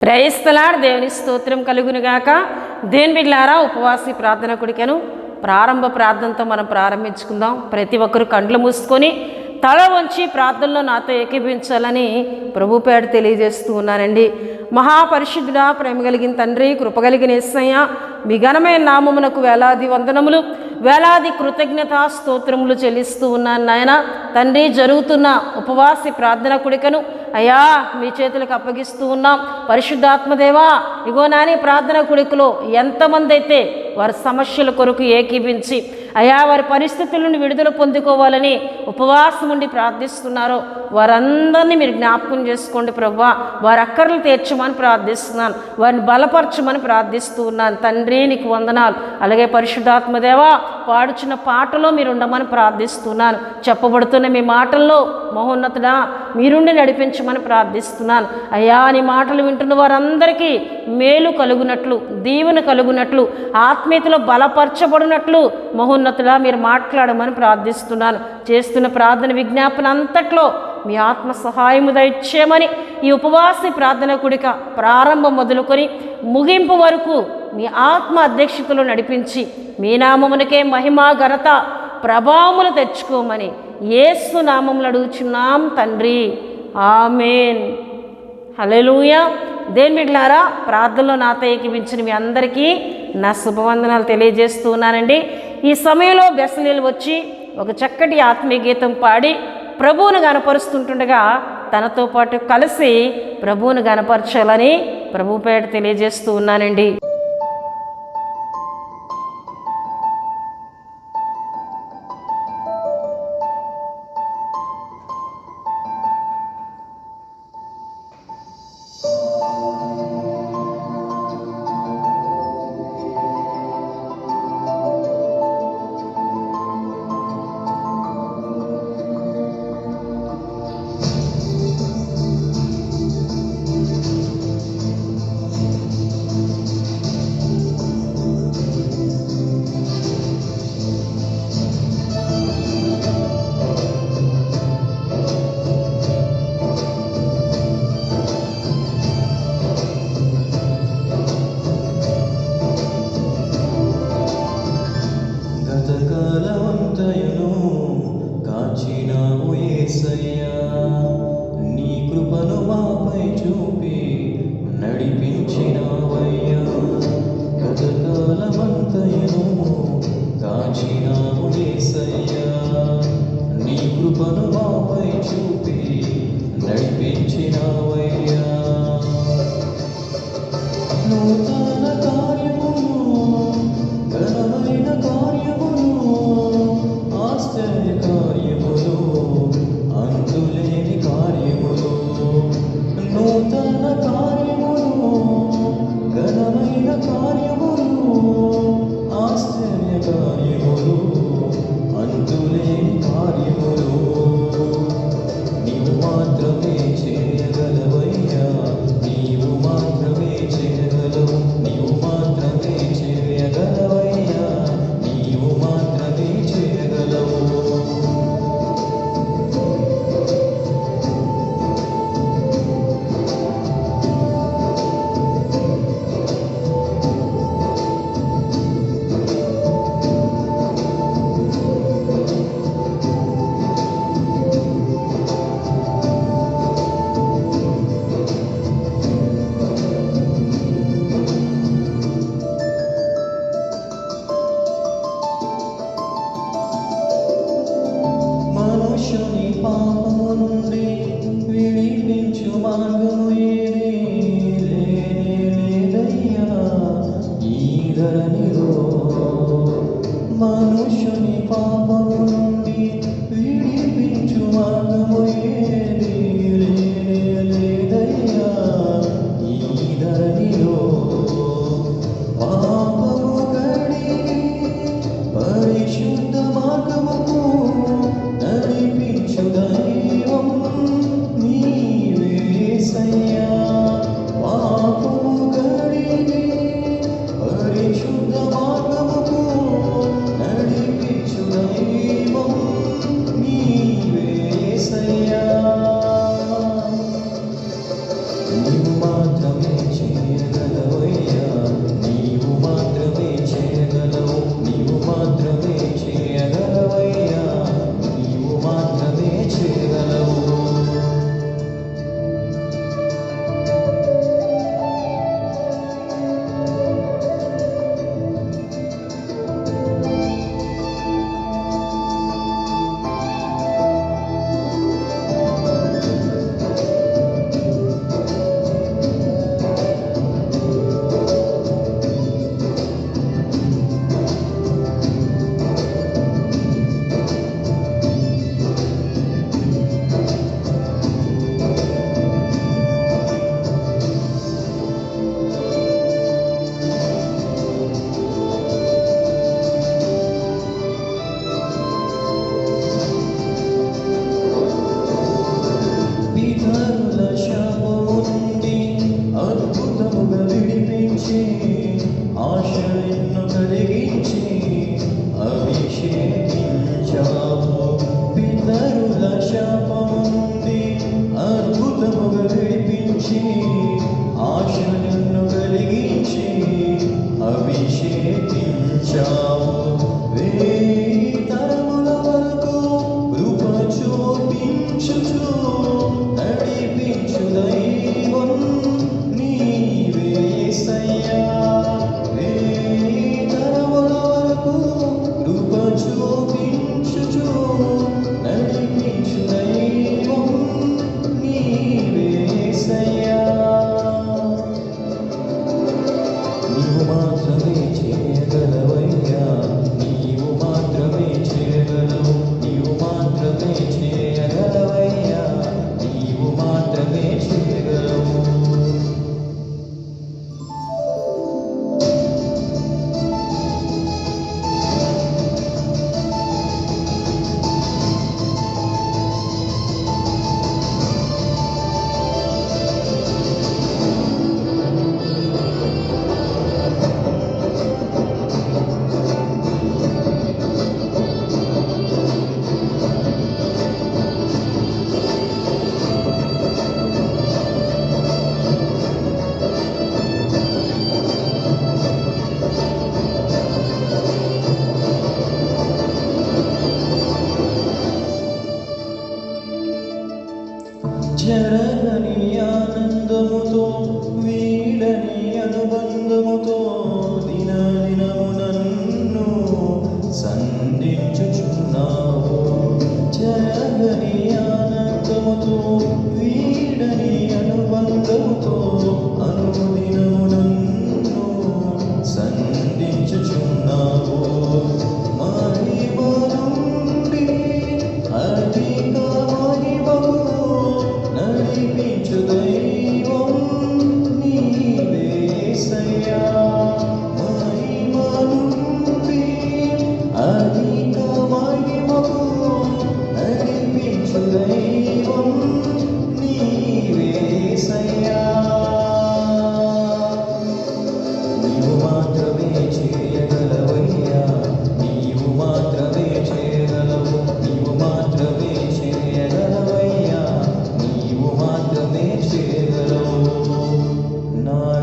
Praise the lord. దేవుని స్తోత్రం కలుగునుగాక. దేవుని బిడ్డలారా, ఉపవాసి ప్రార్థన కొడికను ప్రారంభ ప్రార్థనతో మనం ప్రారంభించుకుందాం. ప్రతి ఒక్కరు కండ్లు మూసుకొని తల వంచి ప్రార్థనలో నాతో ఏకీభించాలని ప్రభు పేరు తెలియజేస్తూ ఉన్నానండి. మహాపరిశుద్ధుడా, ప్రేమ కలిగిన తండ్రి, కృపగలిగిన యేసయ్య, మీ ఘనమైన నామమునకు వేలాది వందనములు, వేలాది కృతజ్ఞతా స్తోత్రములు చెల్లిస్తూ ఉన్నాను నాయన. తండ్రి, జరుగుతున్న ఉపవాసి ప్రార్థన కుడికను అయ్యా మీ చేతులకు అప్పగిస్తూ ఉన్నాం. పరిశుద్ధాత్మదేవా, ఇగో నాని ప్రార్థన కుడికలో ఎంతమంది అయితే వారి సమస్యల కొరకు ఏకీభించి అయా వారి పరిస్థితుల నుండి విడుదల పొందుకోవాలని ఉపవాసం ఉండి ప్రార్థిస్తున్నారో వారందరినీ మీరు జ్ఞాపకం చేసుకోండి ప్రభువా. వారి అక్కర్లు తీర్చమని ప్రార్థిస్తున్నాను, వారిని బలపరచమని ప్రార్థిస్తూ ఉన్నాను తండ్రి. నీకు వందనాలు. అలాగే పరిశుద్ధాత్మదేవా, పాడుచున్న పాటలో మీరు ఉండమని ప్రార్థిస్తున్నాను. చెప్పబడుతున్న మీ మాటల్లో మహోన్నతుడా మీరుండి నడిపించమని ప్రార్థిస్తున్నాను అయ్యా. నీ మాటలు వింటున్న వారందరికీ మేలు కలుగునట్లు, దీవెన కలుగునట్లు, ఆత్మీయతలో బలపరచబడినట్లు మహోన్నతుడా మీరు మాట్లాడమని ప్రార్థిస్తున్నాను. చేస్తున్న ప్రార్థన విజ్ఞాపన అంతట్లో మీ ఆత్మ సహాయము దయచేయమని ఈ ఉపవాసి ప్రార్థన కూడిక ప్రారంభం మొదలుకొని ముగింపు వరకు మీ ఆత్మ అధ్యక్షతలో నడిపించి మీ నామమునకే మహిమ, ఘనత, ప్రభావములు తెచ్చుకోమని యేసు నామములు అడుగుచున్నాం తండ్రి. ఆమేన్. హల్లెలూయా. దేవుని బిడ్డలారా, ప్రార్థనలో నాతో ఏకీభించిన మీ అందరికీ నా శుభవందనాలు తెలియజేస్తూ ఉన్నానండి. ఈ సమయంలో బెసలేలు వచ్చి ఒక చక్కటి ఆత్మీయ గీతం పాడి ప్రభువును గనపరుస్తుంటుండగా తనతో పాటు కలిసి ప్రభువును గనపరచాలని ప్రభు పేట తెలియజేస్తూ ఉన్నానండి. నీవు మాత్రమే చేయగలవయ్యా, నీవు మాత్రమే చేయగలవు.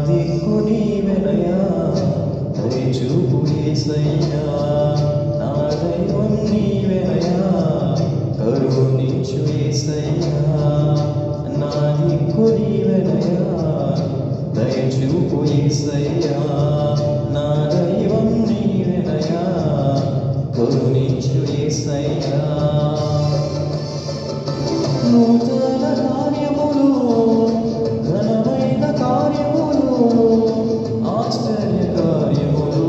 దిక్కు నీవెనయా, దయచూపు యేసయ్యా. నా దైవం నీవెనయా, కరుణించు యేసయ్యా. నా దిక్కు నీవెనయా, దయచూపు యేసయ్యా. నా దైవం నీవెనయా, కరుణించు యేసయ్యా. నూతన కార్యములు, ఘనమైన కార్యములు, ఆశ్చర్య కార్యములు,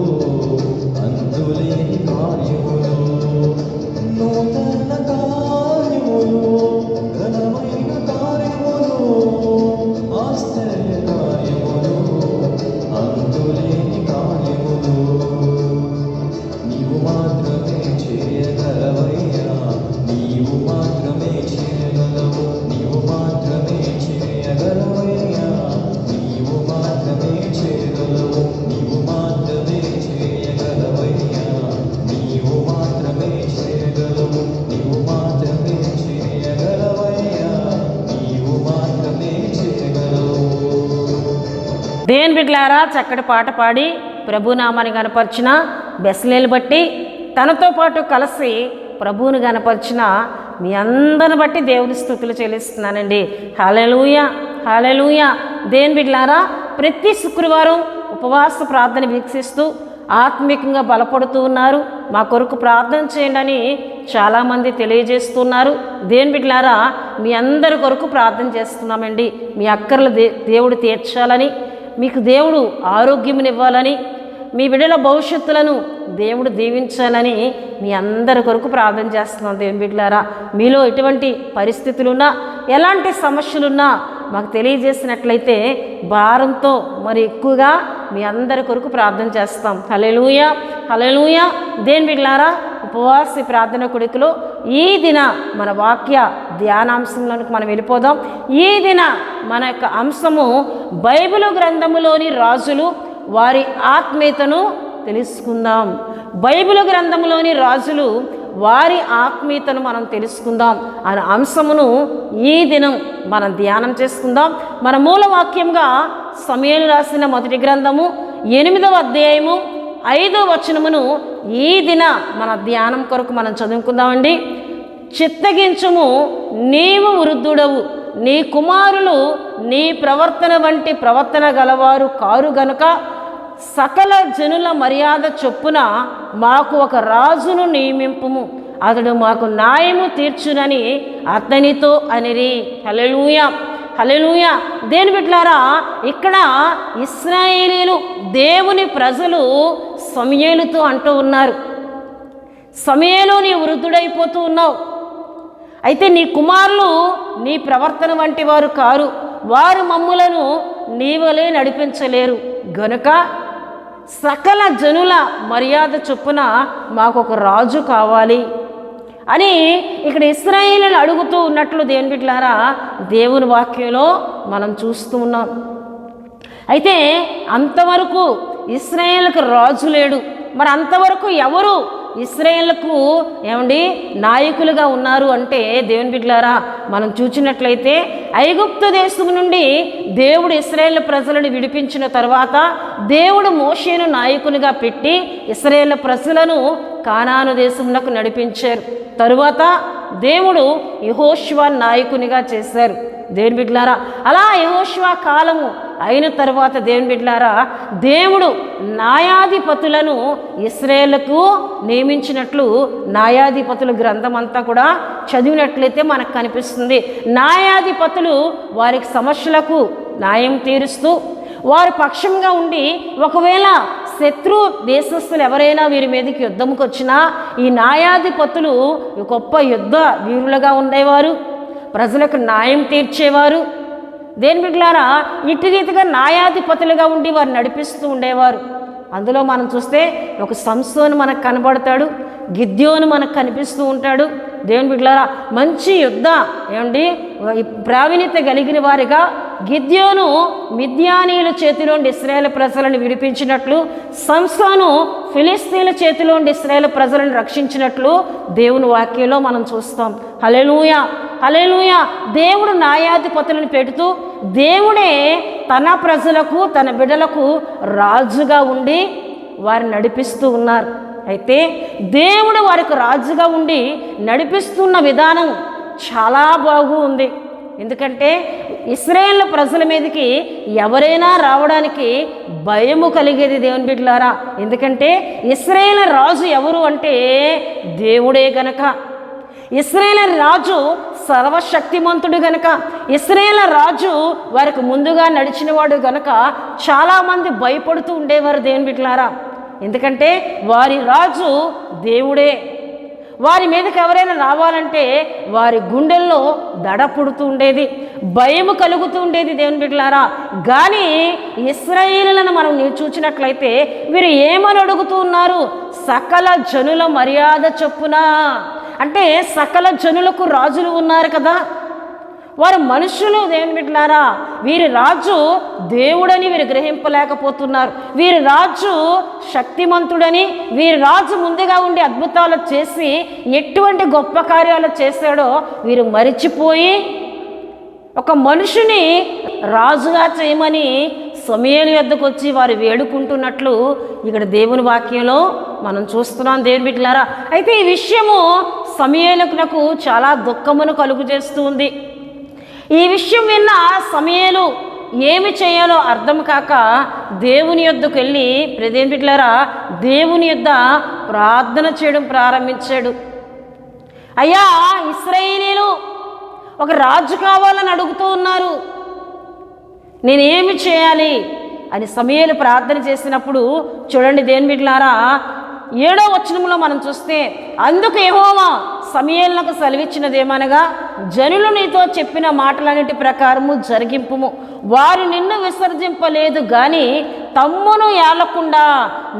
అంతులేని కార్యములు. నూతన కార్యములు, ఘనమైన కార్యములు, ఆశ్చర్య కార్యములు, అంతులేని కార్యములు. నీవు మాత్రమే చేయగలవయ్యా, నీవు మాత్రమే చేయగలవు, నీవు మాత్రమే చేయగలవయ్యా, నీవు మాత్రమే చేయగలవు, నీవు మాత్రమే చేయగలవయ్యా, నీవు మాత్రమే చేయగలవు, నీవు మాత్రమే చేయగలవయ్యా, నీవు మాత్రమే చేయగలవు. దేవుని బిడ్డలారా, చక్కటి పాట పాడి ప్రభునామాన్ని గనపరిచిన బెస్లేలు బట్టి తనతో పాటు కలిసి ప్రభువుని గనపరిచిన మీ అందరిని బట్టి దేవుని స్తుతులు చెల్లిస్తున్నానండి. హల్లెలూయా, హల్లెలూయా. దేవుని బిడ్డలారా, ప్రతి శుక్రవారం ఉపవాస ప్రార్థన వీక్షిస్తూ ఆత్మీయంగా బలపడుతూ ఉన్నారు. మా కొరకు ప్రార్థన చేయండి అని చాలామంది తెలియజేస్తున్నారు. దేవుని బిడ్డలారా, మీ అందరి కొరకు ప్రార్థన చేస్తున్నామండి. మీ అక్కర్లు దేవుడు తీర్చాలని, మీకు దేవుడు ఆరోగ్యమునివ్వాలని, మీ బిడ్డల భవిష్యత్తులను దేవుడు దీవించాలని మీ అందరి కొరకు ప్రార్థన చేస్తున్నాం. దేవుని బిడ్డలారా, మీలో ఎటువంటి పరిస్థితులున్నా, ఎలాంటి సమస్యలున్నా మాకు తెలియజేసినట్లయితే భారంతో మరి ఎక్కువగా మీ అందరి కొరకు ప్రార్థన చేస్తాం. హల్లెలూయా, హల్లెలూయా. దేవుని బిడ్డలారా, ఉపవాస ప్రార్థన కొడుకులో ఈ దిన మన వాక్య ధ్యానాంశంలోనికి మనం వెళ్ళిపోదాం. ఈ దిన మన యొక్క అంశము బైబిలు గ్రంథములోని రాజులు వారి ఆత్మీయతను తెలుసుకుందాం. బైబిలు గ్రంథంలోని రాజులు వారి ఆత్మీయతను మనం తెలుసుకుందాం అనే అంశమును ఈ దినం మనం ధ్యానం చేసుకుందాం. మన మూల వాక్యంగా సమూయేలు రాసిన మొదటి గ్రంథము 8వ అధ్యాయము 5వ వచనమును ఈ దిన మన ధ్యానం కొరకు మనం చదువుకుందామండి. చిత్తగించుము, నీవు వృద్ధుడవు, నీ కుమారులు నీ ప్రవర్తన వంటి ప్రవర్తన గలవారు కారు గనుక సకల జనుల మర్యాద చొప్పున మాకు ఒక రాజును నియమింపుము, అతడు మాకు న్యాయము తీర్చునని అతనితో అనిరి. హల్లెలూయా, హల్లెలూయా. దేవుని బిడ్డలారా, ఇక్కడ ఇశ్రాయేలీలు దేవుని ప్రజలు సమూయేలుతో అంటూ ఉన్నారు, సమూయేలు నీ వృద్ధుడైపోతూ ఉన్నావు, అయితే నీ కుమారులు నీ ప్రవర్తన వంటి వారు కారు, వారు మమ్ములను నీవలే నడిపించలేరు గనుక సకల జనుల మర్యాద చొప్పున మాకు ఒక రాజు కావాలి అని ఇక్కడ ఇశ్రాయేలీయులు అడుగుతూ ఉన్నట్లు దేవుని బిడ్డలారా దేవుని వాక్యంలో మనం చూస్తూ ఉన్నాం. అయితే అంతవరకు ఇశ్రాయేలుకు రాజు లేడు. మరి అంతవరకు ఎవరు ఇశ్రాయేలుకు ఏమండి నాయకులుగా ఉన్నారు అంటే దేవుని బిడ్డలారా మనం చూసినట్లయితే ఐగుప్తు దేశం నుండి దేవుడు ఇశ్రాయేలు ప్రజలను విడిపించిన తర్వాత దేవుడు మోషేను నాయకునిగా పెట్టి ఇశ్రాయేలు ప్రజలను కానాను దేశంలోకి నడిపించారు. తరువాత దేవుడు యెహోషువ నాయకునిగా చేశారు. దేవుని బిడ్డలారా, అలా యెహోషువ కాలము అయిన తర్వాత దేవుని బిడ్డలారా దేవుడు న్యాయాధిపతులను ఇశ్రాయేలుకు నియమించినట్లు న్యాయాధిపతుల గ్రంథం అంతా కూడా చదివినట్లయితే మనకు కనిపిస్తుంది. న్యాయాధిపతులు వారికి సమస్యలకు న్యాయం తీరుస్తూ వారి పక్షంగా ఉండి ఒకవేళ శత్రు దేశస్తులు ఎవరైనా వీరి మీదకి యుద్ధంకి వచ్చినా ఈ న్యాయాధిపతులు గొప్ప యుద్ధ వీరులుగా ఉండేవారు, ప్రజలకు న్యాయం తీర్చేవారు. దేని బిడ్డలారా ఇటు రీతిగా న్యాయాధిపతులుగా ఉండి వారు నడిపిస్తూ ఉండేవారు. అందులో మనం చూస్తే ఒక సంసోను మనకు కనబడతాడు, గిద్యోను మనకు కనిపిస్తూ ఉంటాడు. దేవుని బిడ్డలారా మంచి యుద్ధ ఏమండి ప్రావీణ్యత కలిగిన వారిగా గిద్యోను మిద్యానీయుల చేతిలోండి ఇశ్రాయేలు ప్రజలను విడిపించినట్లు సంసోను ఫిలిస్తీన్ల చేతిలోండి ఇశ్రాయేలు ప్రజలను రక్షించినట్లు దేవుని వాక్యంలో మనం చూస్తాం. హల్లెలూయా, హల్లెలూయా. దేవుడు న్యాయాధిపతులను పెడుతూ దేవుడే తన ప్రజలకు తన బిడ్డలకు రాజుగా ఉండి వారిని నడిపిస్తూ ఉన్నారు. అయితే దేవుడు వారికి రాజుగా ఉండి నడిపిస్తున్న విధానం చాలా బాగుంది. ఎందుకంటే ఇశ్రాయేలు ప్రజల మీదకి ఎవరైనా రావడానికి భయము కలిగేది దేవుని బిడ్డలారా. ఎందుకంటే ఇశ్రాయేలు రాజు ఎవరు అంటే దేవుడే గనక, ఇశ్రాయేలు రాజు సర్వశక్తిమంతుడు గనక, ఇశ్రాయేలు రాజు వారికి ముందుగా నడిచినవాడు గనక చాలామంది భయపడుతూ ఉండేవారు దేవుని బిడ్డలారా. ఎందుకంటే వారి రాజు దేవుడే. వారి మీదకి ఎవరైనా రావాలంటే వారి గుండెల్లో దడ పుడుతూ ఉండేది, భయము కలుగుతూ ఉండేది దేవుని బిడ్డలారా. కానీ ఇశ్రాయేలులను మనం చూసినట్లయితే వీరు ఏమని అడుగుతూ ఉన్నారు? సకల జనుల మర్యాద చొప్పున. అంటే సకల జనులకు రాజులు ఉన్నారు కదా, వారు మనుషులు దేవుని బిడ్డలారా. వీరి రాజు దేవుడని వీరు గ్రహింపలేకపోతున్నారు. వీరి రాజు శక్తిమంతుడని, వీరి రాజు ముందుగా ఉండి అద్భుతాలు చేసి ఎటువంటి గొప్ప కార్యాలు చేశాడో వీరు మరిచిపోయి ఒక మనుషుని రాజుగా చేయమని సమూయేలు యొద్దకు వచ్చి వారు వేడుకుంటున్నట్లు ఇక్కడ దేవుని వాక్యంలో మనం చూస్తున్నాం దేవుని బిడ్డలారా. అయితే ఈ విషయము సమూయేలుకు చాలా దుఃఖమును కలుగు చేస్తూ ఉంది. ఈ విషయం విన్న సమూయేలు ఏమి చేయాలో అర్థం కాక దేవుని యొద్దకు వెళ్ళి దేవుని బిడ్డలారా దేవుని యొద్ద ప్రార్థన చేయడం ప్రారంభించాడు. అయ్యా, ఇశ్రాయేలీయులు ఒక రాజు కావాలని అడుగుతూ ఉన్నారు, నేనేమి చేయాలి అని సమూయేలు ప్రార్థన చేసినప్పుడు చూడండి దేవుని బిడ్డలారా 7వ వచనంలో మనం చూస్తే, అందుకు యెహోవా సమూయేలునకు సెలవిచ్చినదేమనగా, జనులు నీతో చెప్పిన మాటలన్నిటి ప్రకారము జరిగింపుము. వారు నిన్ను విసర్జింపలేదు గాని తమ్మును ఏలకుండా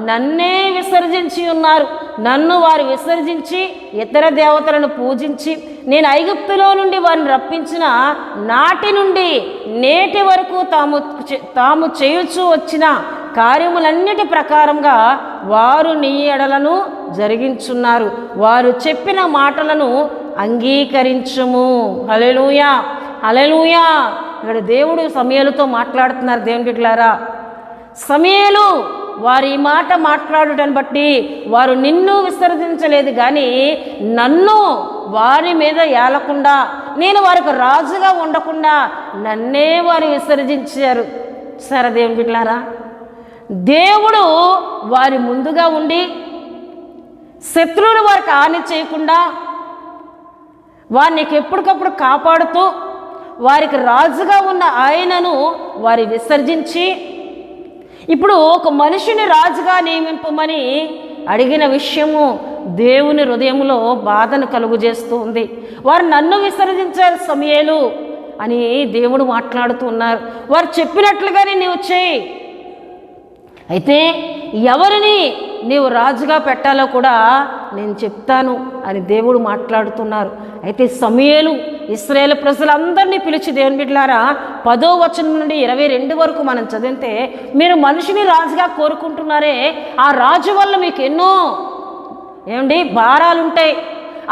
నన్నే విసర్జించి ఉన్నారు. నన్ను వారు విసర్జించి ఇతర దేవతలను పూజించి నేను ఐగుప్తులో నుండి వారిని రప్పించిన నాటి నుండి నేటి వరకు తాము చేయుచూ వచ్చిన కార్యములన్నిటి ప్రకారంగా వారు నీ ఎడలను జరిగించున్నారు. వారు చెప్పిన మాటలను అంగీకరించుము. హల్లెలూయా, హల్లెలూయా. ఇక్కడ దేవుడు సమూయేలుతో మాట్లాడుతున్నారు దేవుని బిడ్డలారా. సమూయేలు వారి మాట మాట్లాడుటని బట్టి వారు నిన్ను విసర్జించలేదు కానీ నన్ను వారి మీద ఏలకుండా, నేను వారికి రాజుగా ఉండకుండా నన్నే వారు విసర్జించారు. సరే దేవుని బిడ్డలారా, దేవుడు వారి ముందుగా ఉండి శత్రువులు వారికి హాని చేయకుండా వారిని ఎప్పటికప్పుడు కాపాడుతూ వారికి రాజుగా ఉన్న ఆయనను వారి విసర్జించి ఇప్పుడు ఒక మనిషిని రాజుగా నియమింపమని అడిగిన విషయము దేవుని హృదయంలో బాధను కలుగజేస్తూ ఉంది. వారు నన్ను విసర్జించారు సమూయేలు అని దేవుడు మాట్లాడుతూ ఉన్నారు. వారు చెప్పినట్లుగానే నీవు చేయి, అయితే ఎవరిని నీవు రాజుగా పెట్టాలో కూడా నేను చెప్తాను అని దేవుడు మాట్లాడుతున్నారు. అయితే సమూయేలు ఇశ్రాయేలు ప్రజలందరినీ పిలిచి దేవుని బిడ్డలారా 10వ వచనం నుండి 22 వరకు మనం చదివితే, మీరు మనిషిని రాజుగా కోరుకుంటున్నారే, ఆ రాజు వల్ల మీకు ఎన్నో భారాలు ఉంటాయి.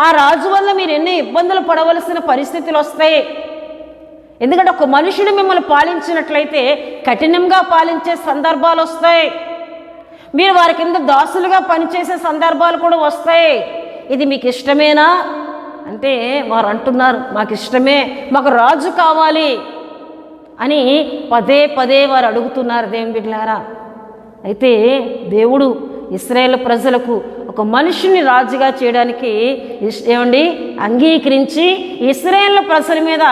ఆ రాజు వల్ల మీరు ఎన్నో ఇబ్బందులు పడవలసిన పరిస్థితులు వస్తాయి. ఎందుకంటే ఒక మనుషుడు మిమ్మల్ని పాలించినట్లయితే కఠినంగా పాలించే సందర్భాలు వస్తాయి. మీరు వారి కింద దాసులుగా పనిచేసే సందర్భాలు కూడా వస్తాయి. ఇది మీకు ఇష్టమేనా అంటే వారు అంటున్నారు, మాకు ఇష్టమే, మాకు రాజు కావాలి అని పదే పదే వారు అడుగుతున్నారు దేవుని బిడ్డలారా. అయితే దేవుడు ఇశ్రాయేలు ప్రజలకు ఒక మనిషిని రాజుగా చేయడానికి అంగీకరించి ఇశ్రాయేలు ప్రజల మీద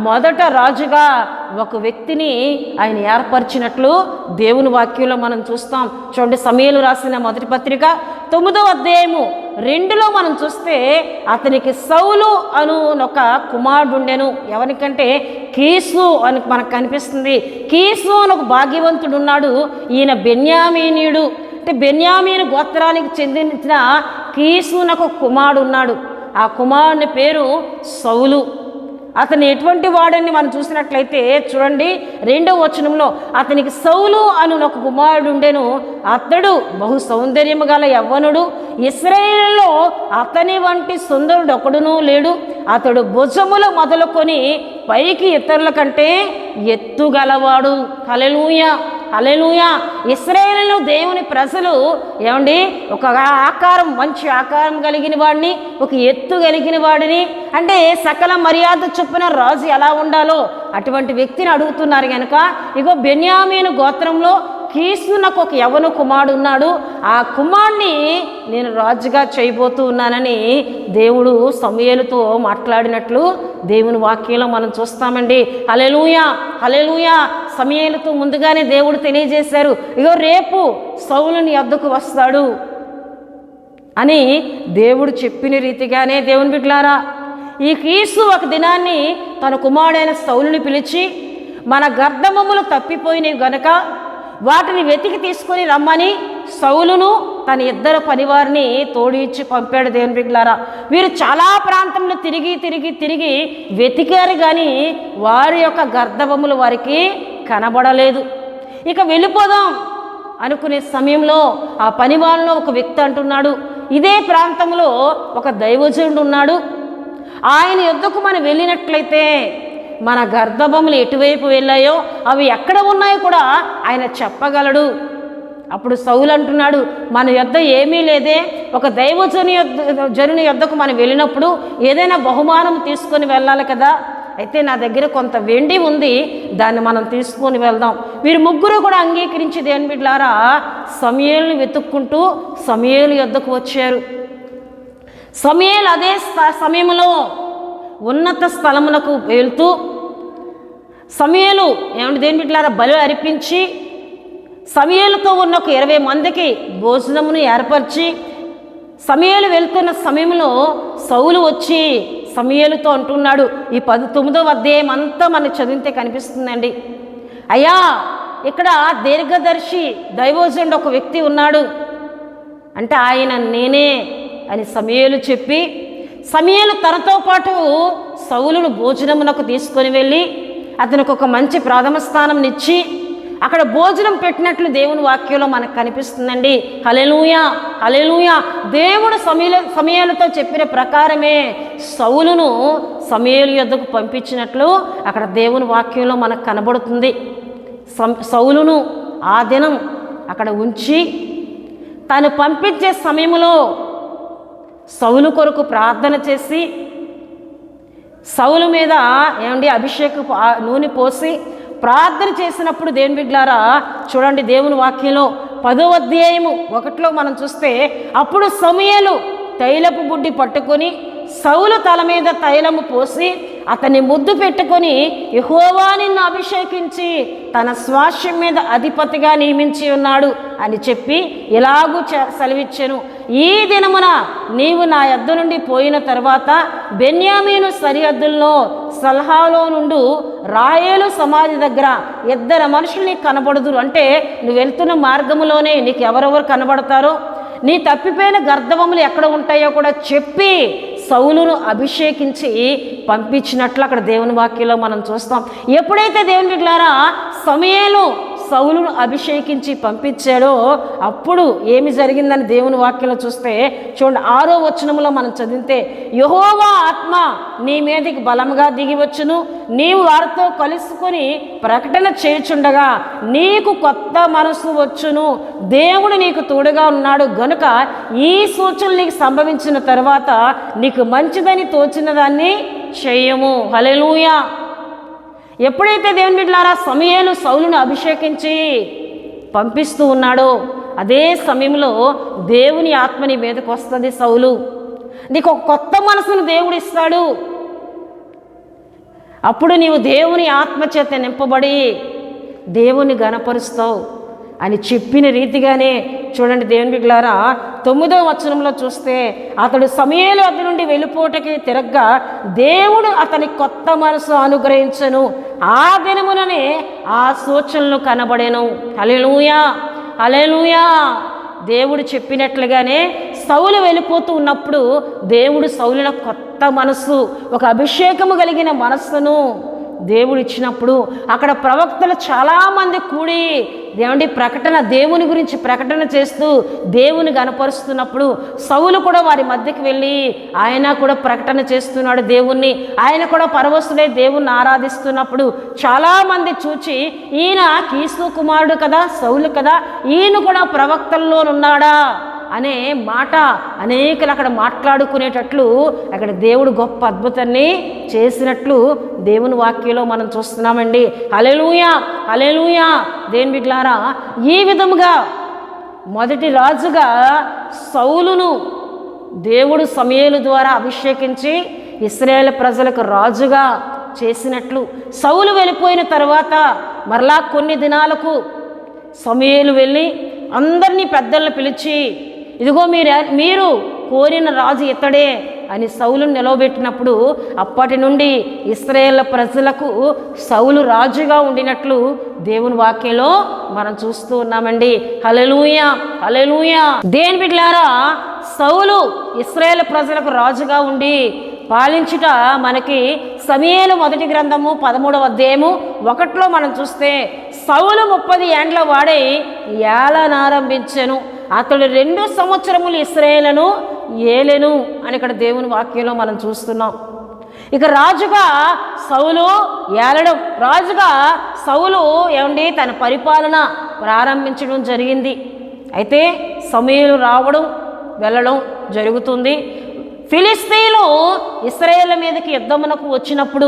మొదట రాజుగా ఒక వ్యక్తిని ఆయన ఏర్పరిచినట్లు దేవుని వాక్యంలో మనం చూస్తాం. చూడండి, సమూయేలు రాసిన మొదటి పత్రిక 9వ అధ్యాయము 2లో మనం చూస్తే, అతనికి సౌలు అను ఒక కుమారుడు ఉండెను. ఎవరికంటే కీసు అని మనకు కనిపిస్తుంది. కీసు అని ఒక భాగ్యవంతుడు ఉన్నాడు. ఈయన బెన్యామీనీయుడు. అంటే బెన్యామీను గోత్రానికి చెందిన కీసు అని ఒక కుమారుడు ఉన్నాడు. ఆ కుమారుని పేరు సౌలు. అతను ఎటువంటి వాడని మనం చూసినట్లయితే చూడండి 2వ వచనంలో, అతనికి సౌలు అను ఒక కుమారుడు ఉండెను. అతడు బహు సౌందర్యము గల యవ్వనుడు, ఇశ్రాయేలులో అతని వంటి సుందరుడు ఒకడునూ లేడు. అతడు భుజములు మొదలుకొని పైకి ఇతరుల కంటే ఎత్తుగలవాడు. హల్లెలూయా, హల్లెలూయా. ఇశ్రాయేలు దేవుని ప్రజలు ఏమండి ఒక ఆకారం, మంచి ఆకారం కలిగిన వాడిని, ఒక ఎత్తు కలిగిన వాడిని, అంటే సకల మర్యాద చొప్పున రాజు ఎలా ఉండాలో అటువంటి వ్యక్తిని అడుగుతున్నారు కనుక, ఇగో బెన్యామీను గోత్రంలో కీసునకు ఒక యవ్వన కుమారుడు ఉన్నాడు, ఆ కుమారుని నేను రాజుగా చేయబోతూ ఉన్నానని దేవుడు సమూయేలుతో మాట్లాడినట్లు దేవుని వాక్యంలో మనం చూస్తామండి. హల్లెలూయా, హల్లెలూయా. సమూయేలుతో ముందుగానే దేవుడు తెలియజేశారు, ఇగో రేపు సౌలుని యొద్దకు వస్తాడు అని దేవుడు చెప్పిన రీతిగానే దేవుని బిడ్డలారా, ఈ కీసు ఒక దినాన్ని తన కుమారుడైన సౌలుని పిలిచి, మన గర్ధమములు తప్పిపోయినవి గనుక వాటిని వెతికి తీసుకొని రమ్మని సౌలును తన 2 పనివారిని తోడు ఇచ్చి పంపాడు. దేవుని బిడ్డలారా, వీరు చాలా ప్రాంతంలో తిరిగి వెతికారు, కానీ వారి యొక్క గర్ధవములు వారికి కనబడలేదు. ఇక వెళ్ళిపోదాం అనుకునే సమయంలో ఆ పనివాళ్ళలో ఒక వ్యక్తి అంటున్నాడు, ఇదే ప్రాంతంలో ఒక దైవజనుడు ఉన్నాడు, ఆయన యొద్దకు మనం వెళ్ళినట్లయితే మన గర్ధభములు ఎటువైపు వెళ్ళాయో అవి ఎక్కడ ఉన్నాయో కూడా ఆయన చెప్పగలడు. అప్పుడు సౌలు అంటున్నాడు, మన యొద్ద ఏమీ లేదే, ఒక జనుని యొద్దకు మనం వెళ్ళినప్పుడు ఏదైనా బహుమానం తీసుకొని వెళ్ళాలి కదా, అయితే నా దగ్గర కొంత వెండి ఉంది, దాన్ని మనం తీసుకొని వెళ్దాం. వీరు ముగ్గురు కూడా అంగీకరించి దేవుని బిడ్డలారా సమూయేలుని వెతుక్కుంటూ సమూయేలు యొద్దకు వచ్చారు. సమూయేలు అదే సమయంలో ఉన్నత స్థలములకు వెళ్తూ సమూయేలు ఏమంటే దేవుని బిడ్డలారా బలి అర్పించి సమూయేలుతో ఉన్న ఒక 20 మందికి భోజనమును ఏర్పరిచి, సమూయేలు వెళ్తున్న సమయంలో సౌలు వచ్చి సమూయేలుతో అంటున్నాడు, ఈ 19వ అధ్యాయం అంతా మనకు చదివితే కనిపిస్తుందండి, అయ్యా ఇక్కడ దీర్ఘదర్శి దైవజనుడు ఒక వ్యక్తి ఉన్నాడు అంటే ఆయన నేనే అని సమూయేలు చెప్పి, సమూయేలు తనతో పాటు సౌలును భోజనమునకు తీసుకొని వెళ్ళి అతనికి ఒక మంచి ప్రథమ స్థానం ఇచ్చి అక్కడ భోజనం పెట్టినట్లు దేవుని వాక్యంలో మనకు కనిపిస్తుందండి. హల్లెలూయా, హల్లెలూయా. దేవుడు సమూయేలుతో చెప్పిన ప్రకారమే సౌలును సమూయేలు యొద్దకు పంపించినట్లు అక్కడ దేవుని వాక్యంలో మనకు కనబడుతుంది. సౌలును ఆ దినం అక్కడ ఉంచి తాను పంపించే సమయంలో సౌలు కొరకు ప్రార్థన చేసి సౌలు మీద ఏమండి అభిషేక నూనె పోసి ప్రార్థన చేసినప్పుడు దేవుని బిడ్డలారా చూడండి, దేవుని వాక్యంలో 10వ అధ్యాయము 1లో మనం చూస్తే, అప్పుడు సమూయేలు తైలపు బుడ్డి పట్టుకొని సౌలు తల మీద తైలము పోసి అతన్ని ముద్దు పెట్టుకొని, యెహోవా నిన్ను అభిషేకించి తన స్వాస్యం మీద అధిపతిగా నియమించి ఉన్నాడు అని చెప్పి ఇలాగూ సెలవిచ్చెను, ఈ దినమున నీవు నా యొద్ద నుండి పోయిన తర్వాత బెన్యామీను సరిహద్దుల్లో సలహాలో నుండి రాయేలు సమాధి దగ్గర 2 మనుషులు నీకు కనబడుదురు. అంటే నువ్వు వెళ్తున్న మార్గములోనే నీకు ఎవరెవరు కనబడతారో, నీ తప్పిపోయిన గర్ధవములు ఎక్కడ ఉంటాయో కూడా చెప్పి సౌలును అభిషేకించి పంపించినట్లు అక్కడ దేవుని వాక్యంలో మనం చూస్తాం. ఎప్పుడైతే దేవుని బిడ్డలారా సమూయేలు సౌలును అభిషేకించి పంపించాడో అప్పుడు ఏమి జరిగిందని దేవుని వాక్యంలో చూస్తే చూడండి, 6వ వచనంలో మనం చదివితే, యెహోవా ఆత్మ నీ మీదకి బలముగా దిగి వచ్చును, నీవు వారితో కలుసుకొని ప్రకటన చేయుచుండగా నీకు కొత్త మనసు వచ్చును, దేవుడు నీకు తోడుగా ఉన్నాడు గనుక ఈ సూచనలు నీకు సంభవించిన తర్వాత నీకు మంచిదని తోచిన దాన్ని చేయము. హల్లెలూయా. ఎప్పుడైతే దేవుని బిడ్డలారా సమూయేలు సౌలును అభిషేకించి పంపిస్తూ ఉన్నాడో అదే సమయంలో దేవుని ఆత్మ నీ మీదకి వస్తుంది. సౌలు, నీకు ఒక కొత్త మనసును దేవుడు ఇస్తాడు. అప్పుడు నీవు దేవుని ఆత్మ చేత నింపబడి దేవుని గణపరుస్తావు అని చెప్పిన రీతిగానే చూడండి దేవుని బిడ్డలారా 9వ వచనంలో చూస్తే, అతడు సమూయేలు వద్ద నుండి వెళ్ళిపోటకి తిరగ్గా దేవుడు అతని కొత్త మనసు అనుగ్రహించను, ఆ దినముననే ఆ సూచనలు కనబడెను. హల్లెలూయా, హల్లెలూయా. దేవుడు చెప్పినట్లుగానే సౌలు వెళ్ళిపోతూ ఉన్నప్పుడు దేవుడు సౌలున కొత్త మనస్సు, ఒక అభిషేకము కలిగిన మనస్సును దేవుడు ఇచ్చినప్పుడు అక్కడ ప్రవక్తలు చాలామంది కూడి ప్రకటన, దేవుని గురించి ప్రకటన చేస్తూ దేవుని గనపరుస్తున్నప్పుడు సౌలు కూడా వారి మధ్యకి వెళ్ళి ఆయన కూడా ప్రకటన చేస్తున్నాడు దేవుణ్ణి. ఆయన కూడా పరవశుడై దేవుణ్ణి ఆరాధిస్తున్నప్పుడు చాలామంది చూచి ఈయన కీసు కుమారుడు కదా, సౌలు కదా, ఈయన కూడా ప్రవక్తల్లోనున్నాడా అనే మాట అనేకలు అక్కడ మాట్లాడుకునేటట్లు అక్కడ దేవుడు గొప్ప అద్భుతాన్ని చేసినట్లు దేవుని వాక్యంలో మనం చూస్తున్నామండి. హల్లెలూయా, హల్లెలూయా. దేవుని బిడ్డలారా, ఈ విధముగా మొదటి రాజుగా సౌలును దేవుడు సమూయేలు ద్వారా అభిషేకించి ఇశ్రాయేలు ప్రజలకు రాజుగా చేసినట్లు, సౌలు వెళ్ళిపోయిన తర్వాత మరలా కొన్ని దినాలకు సమూయేలు వెళ్ళి అందరినీ పెద్దలను పిలిచి, ఇదిగో మీరు కోరిన రాజు ఇతడే అని సౌలును నిలవబెట్టినప్పుడు అప్పటి నుండి ఇశ్రాయేలు ప్రజలకు సౌలు రాజుగా ఉండినట్లు దేవుని వాక్యంలో మనం చూస్తూ ఉన్నామండి. హల్లెలూయా, హల్లెలూయా. దేవుని బిడ్డలారా, సౌలు ఇశ్రాయేలు ప్రజలకు రాజుగా ఉండి పాలించుట మనకి సమూయేలు మొదటి గ్రంథము 13వ అధ్యాయము 1లో మనం చూస్తే సౌలు 30 ఏండ్ల వాడై ఏలనారంభించెను, అతడు 2 సంవత్సరములు ఇశ్రాయేలును ఏలెను అని ఇక్కడ దేవుని వాక్యంలో మనం చూస్తున్నాం. ఇక రాజుగా సౌలు ఏలడం, రాజుగా సౌలు తన పరిపాలన ప్రారంభించడం జరిగింది. అయితే సమూయేలు రావడం వెళ్ళడం జరుగుతుంది. ఫిలిష్తీయులు ఇశ్రాయేలు మీదకి యుద్ధమునకు వచ్చినప్పుడు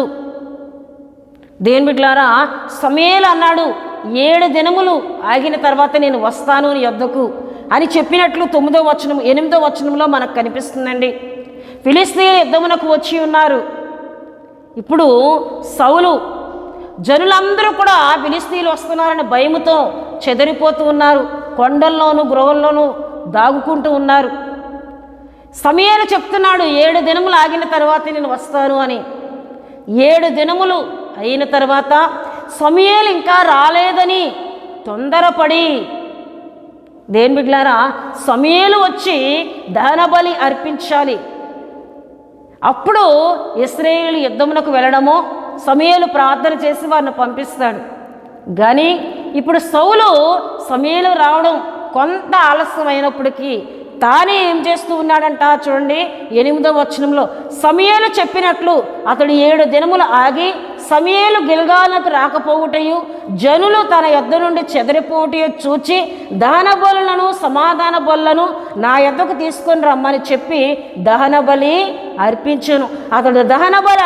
దేవుని బిడ్డలారా, సమూయేలు అన్నాడు 7 దినములు ఆగిన తర్వాత నేను వస్తాను నీ యొద్దకు అని చెప్పినట్లు 9వ వచనం 8వ వచనంలో మనకు కనిపిస్తుందండి. ఫిలిష్తీయులు యుద్ధమునకు వచ్చి ఉన్నారు. ఇప్పుడు సౌలు జనులందరూ కూడా ఫిలిష్తీయులు వస్తున్నారని భయముతో చెదరిపోతూ ఉన్నారు, కొండల్లోనూ గృహల్లోనూ దాగుకుంటూ ఉన్నారు. సమూయేలు చెప్తున్నాడు 7 దినములు ఆగిన తర్వాత నేను వస్తాను అని. 7 దినములు అయిన తర్వాత సమూయేలు ఇంకా రాలేదని తొందరపడి, దేవుని బిడ్డలారా, సమూయేలు వచ్చి దహనబలి అర్పించాలి, అప్పుడు ఇశ్రాయేలు యుద్ధమునకు వెళ్ళడమో సమూయేలు ప్రార్థన చేసి వారిని పంపిస్తాడు. కానీ ఇప్పుడు సౌలు సమూయేలు రావడం కొంత ఆలస్యమైనప్పటికీ తానే ఏం చేస్తూ ఉన్నాడంట చూడండి 8వ వచనంలో, సమూయేలు చెప్పినట్లు అతడు 7 దినములు ఆగి సమూయేలు గిల్గాలుకు రాకపోవుటయు జనులు తన యొద్ద నుండి చెదరిపోవుటయు చూచి దహన బలులను సమాధాన బలులను నా యొద్దకు తీసుకొని రమ్మని చెప్పి దహన బలి అర్పించెను. అతడు దహన బలి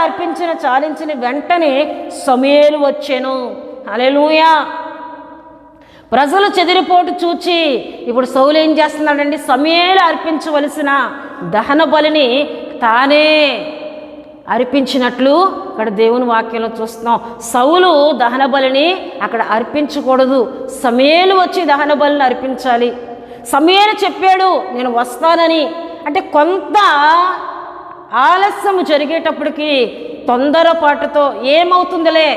చాలించిన వెంటనే సమూయేలు వచ్చెను. హల్లెలూయా. ప్రజలు చెదిరిపోటు చూచి ఇప్పుడు సౌలు ఏం చేస్తున్నాడండి, సమూయేలు అర్పించవలసిన దహన బలిని తానే అర్పించినట్లు ఇక్కడ దేవుని వాక్యంలో చూస్తున్నాం. సౌలు దహన బలిని అక్కడ అర్పించకూడదు, సమూయేలు వచ్చి దహన బలిని అర్పించాలి. సమూయేలు చెప్పాడు నేను వస్తానని, అంటే కొంత ఆలస్యం జరిగేటప్పటికి తొందరపాటుతో ఏమవుతుందిలే,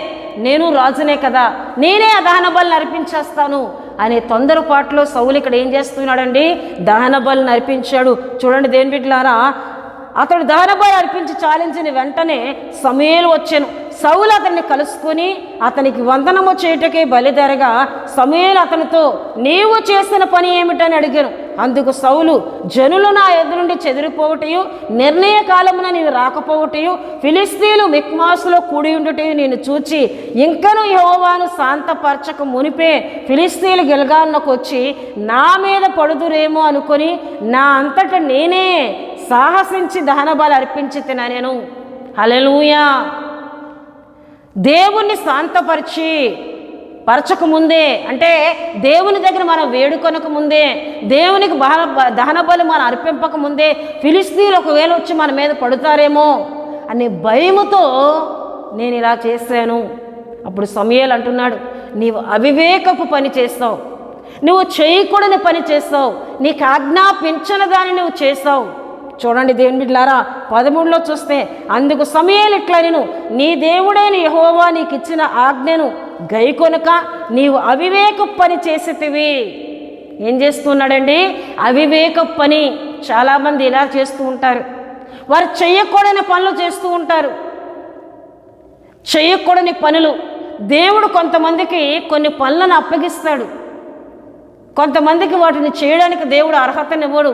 నేను రాజునే కదా, నేనే ఆ దహన బలిని అర్పించేస్తాను అనే తొందరపాటులో సౌలు ఇక్కడ ఏం చేస్తున్నాడండి, దహన బలిని అర్పించాడు. చూడండి దేవుని బిడ్డలారా, అతడు దహన బలి అర్పించి చాలించిన వెంటనే సమూయేలు వచ్చాను. సౌలు అతన్ని కలుసుకొని అతనికి వందనము చేయుటకే బలిదరగా సమూయేలు అతనితో నీవు చేసిన పని ఏమిటని అడిగాను. అందుకు సౌలు జనులు నా ఎదురు నుండి చెదిరిపోవటయు నిర్ణయ కాలమున నీవు రాకపోవటయు ఫిలిష్తీయులు మిక్మాసులో కూడి ఉండుటయు నేను చూచి ఇంకను యెహోవాను శాంతపరచక మునిపే ఫిలిష్తీయులు గిల్గాలునకు వచ్చి నా మీద పడుదురేమో అనుకొని నా అంతట నేనే సాహసించి దహన బలి అర్పించి తిననేను. హల్లెలూయా. దేవుణ్ణి శాంతపరిచి పరచక ముందే, అంటే దేవుని దగ్గర మనం వేడుకొనక ముందే, దేవునికి దహన బలి మనం అర్పింపక ముందే ఫిలిష్తీయులు ఒకవేళ వచ్చి మన మీద పడుతారేమో అనే భయముతో నేను ఇలా చేశాను. అప్పుడు సమూయేలు అంటున్నాడు, నీవు అవివేకపు పని చేస్తావు, నువ్వు చేయకూడని పని చేస్తావు, నీకు ఆజ్ఞాపించని దాన్ని నువ్వు చేస్తావు. చూడండి దేవుని బిడ్డలారా 13లో చూస్తే అందుకు సమూయేలు ఇట్లా నేను నీ దేవుడైన యెహోవా నీకు ఇచ్చిన ఆజ్ఞను గైకొనక నీవు అవివేక పని చేసేటివి. ఏం చేస్తున్నాడండి, అవివేక పని. చాలామంది ఇలా చేస్తూ ఉంటారు. వారు చేయకూడని పనులు చేస్తూ ఉంటారు. చేయకూడని పనులు దేవుడు కొంతమందికి కొన్ని పనులను అప్పగిస్తాడు. కొంతమందికి వాటిని చేయడానికి దేవుడు అర్హతనివ్వడు.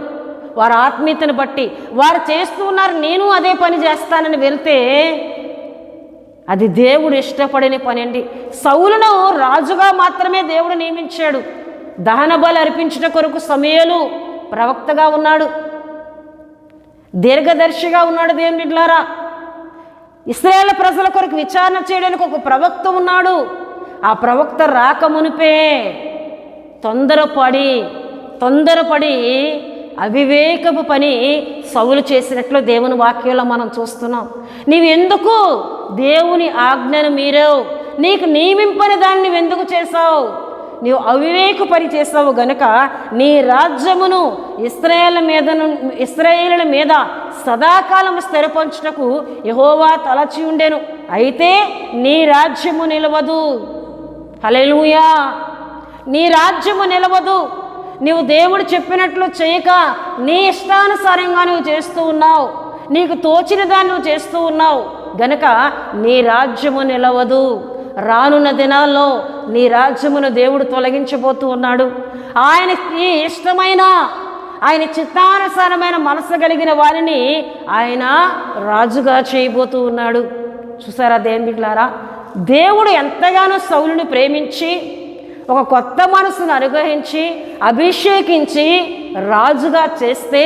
వారి ఆత్మీయతను బట్టి వారు చేస్తూ ఉన్నారు, నేను అదే పని చేస్తానని వెళ్తే అది దేవుడు ఇష్టపడని పని అండి. సౌలును రాజుగా మాత్రమే దేవుడు నియమించాడు. దహన బలి అర్పించుట కొరకు సమూయేలు ప్రవక్తగా ఉన్నాడు, దీర్ఘదర్శిగా ఉన్నాడు. దేవుని బిడ్డలారా, ఇశ్రాయేలు ప్రజల కొరకు విచారణ చేయడానికి ఒక ప్రవక్త ఉన్నాడు. ఆ ప్రవక్త రాకమునిపే తొందరపడి అవివేకపు పని సౌలు చేసినట్లు దేవుని వాక్యంలో మనం చూస్తున్నాం. నీవెందుకు దేవుని ఆజ్ఞను మీరావు? నీకు నియమింపని దాన్ని నువ్వెందుకు చేశావు? నీవు అవివేక పని చేసావు గనుక నీ రాజ్యమును ఇశ్రాయేలుల మీద సదాకాలం స్థిరపరచుటకు యెహోవా తలచి ఉండెను. అయితే నీ రాజ్యము నిలవదు. హల్లెలూయా. నీ రాజ్యము నిలవదు. నీవు దేవుడు చెప్పినట్లు చేయక నీ ఇష్టానుసారంగా నువ్వు చేస్తూ ఉన్నావు. నీకు తోచిన దాన్ని నువ్వు చేస్తూ ఉన్నావు గనుక నీ రాజ్యము నిలవదు. రానున్న దినాల్లో నీ రాజ్యమును దేవుడు తొలగించబోతూ ఉన్నాడు. ఆయనకి ఇష్టమైన, ఆయన చిత్తానుసారమైన మనసు కలిగిన వారిని ఆయన రాజుగా చేయబోతూ ఉన్నాడు. చూసారా దేవుని బిడ్డలారా, దేవుడు ఎంతగానో సౌలుని ప్రేమించి ఒక కొత్త మనసును అనుగ్రహించి అభిషేకించి రాజుగా చేస్తే,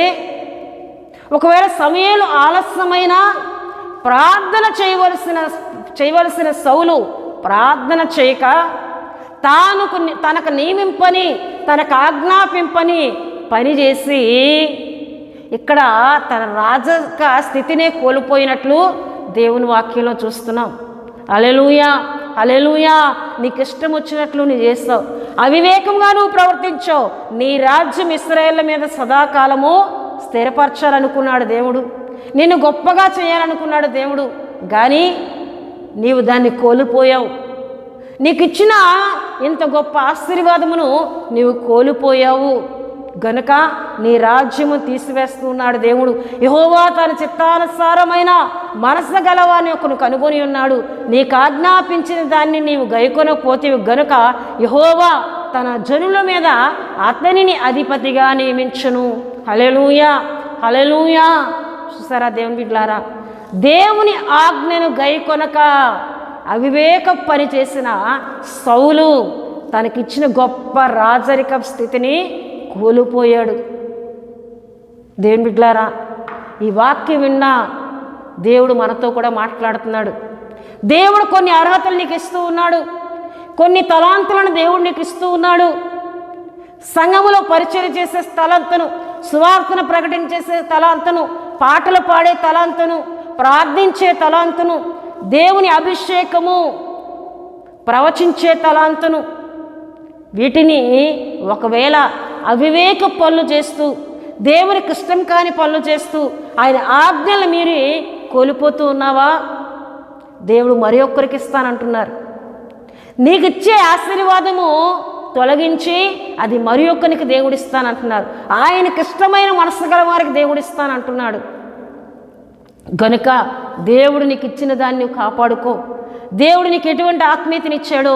ఒకవేళ సమూయేలు ఆలస్యమైన ప్రార్థన చేయవలసిన సౌలు ప్రార్థన చేయక తనకు నియమింపని, తనకు ఆజ్ఞాపింపని పని చేసి ఇక్కడ తన రాజక స్థితినే కోల్పోయినట్లు దేవుని వాక్యంలో చూస్తున్నాం. హల్లెలూయా, హల్లెలూయా. నీకు ఇష్టం వచ్చినట్లు నువ్వు చేస్తావు, అవివేకంగా నువ్వు ప్రవర్తించావు. నీ రాజ్యం ఇశ్రాయేళ్ల మీద సదాకాలము స్థిరపరచాలనుకున్నాడు దేవుడు, నిన్ను గొప్పగా చేయాలనుకున్నాడు దేవుడు. కానీ నీవు దాన్ని కోల్పోయావు. నీకు ఇచ్చిన ఇంత గొప్ప ఆశీర్వాదమును నీవు కోల్పోయావు గనుక నీ రాజ్యము తీసివేస్తున్నాడు దేవుడు. యెహోవా తన చిత్తానుసారమైన మనసు గలవాని ఒకను కనుగొని ఉన్నాడు. నీకు ఆజ్ఞాపించిన దాన్ని నీవు గైకొనకపోతేవి గనుక యెహోవా తన జనుల మీద అతనిని అధిపతిగా నియమించును. హల్లెలూయా, హల్లెలూయా. చూసారా దేవుని బిడ్డలారా, దేవుని ఆజ్ఞను గైకొనక అవివేక పని చేసిన సౌలు తనకిచ్చిన గొప్ప రాజరిక స్థితిని కోల్పోయాడు. దేవుని బిడ్డలారా, ఈ వాక్యం విన్నా దేవుడు మనతో కూడా మాట్లాడుతున్నాడు. దేవుడు కొన్ని అర్హతలు నీకు ఇస్తూ ఉన్నాడు, కొన్ని తలాంతులను దేవుడు నీకు ఇస్తూ ఉన్నాడు. సంఘములో పరిచయం చేసే తలాంతును, సువార్తను ప్రకటించేసే తలాంతును, పాటలు పాడే తలాంతును, ప్రార్థించే తలాంతును, దేవుని అభిషేకము, ప్రవచించే తలాంతును, వీటిని ఒకవేళ అవివేక పనులు చేస్తూ, దేవునికి ఇష్టం కాని పనులు చేస్తూ, ఆయన ఆజ్ఞలు మీరి కోల్పోతూ ఉన్నావా? దేవుడు మరి ఒక్కరికి ఇస్తానంటున్నారు. నీకు ఇచ్చే ఆశీర్వాదము తొలగించి అది మరి ఒక్కరికి దేవుడు ఇస్తానంటున్నారు. ఆయనకి ఇష్టమైన మనసు గల వారికి దేవుడు ఇస్తానంటున్నాడు. గనుక దేవుడు నీకు ఇచ్చిన దాన్ని నువ్వు కాపాడుకో. దేవుడు నీకు ఎటువంటి ఆత్మీయతనిచ్చాడో,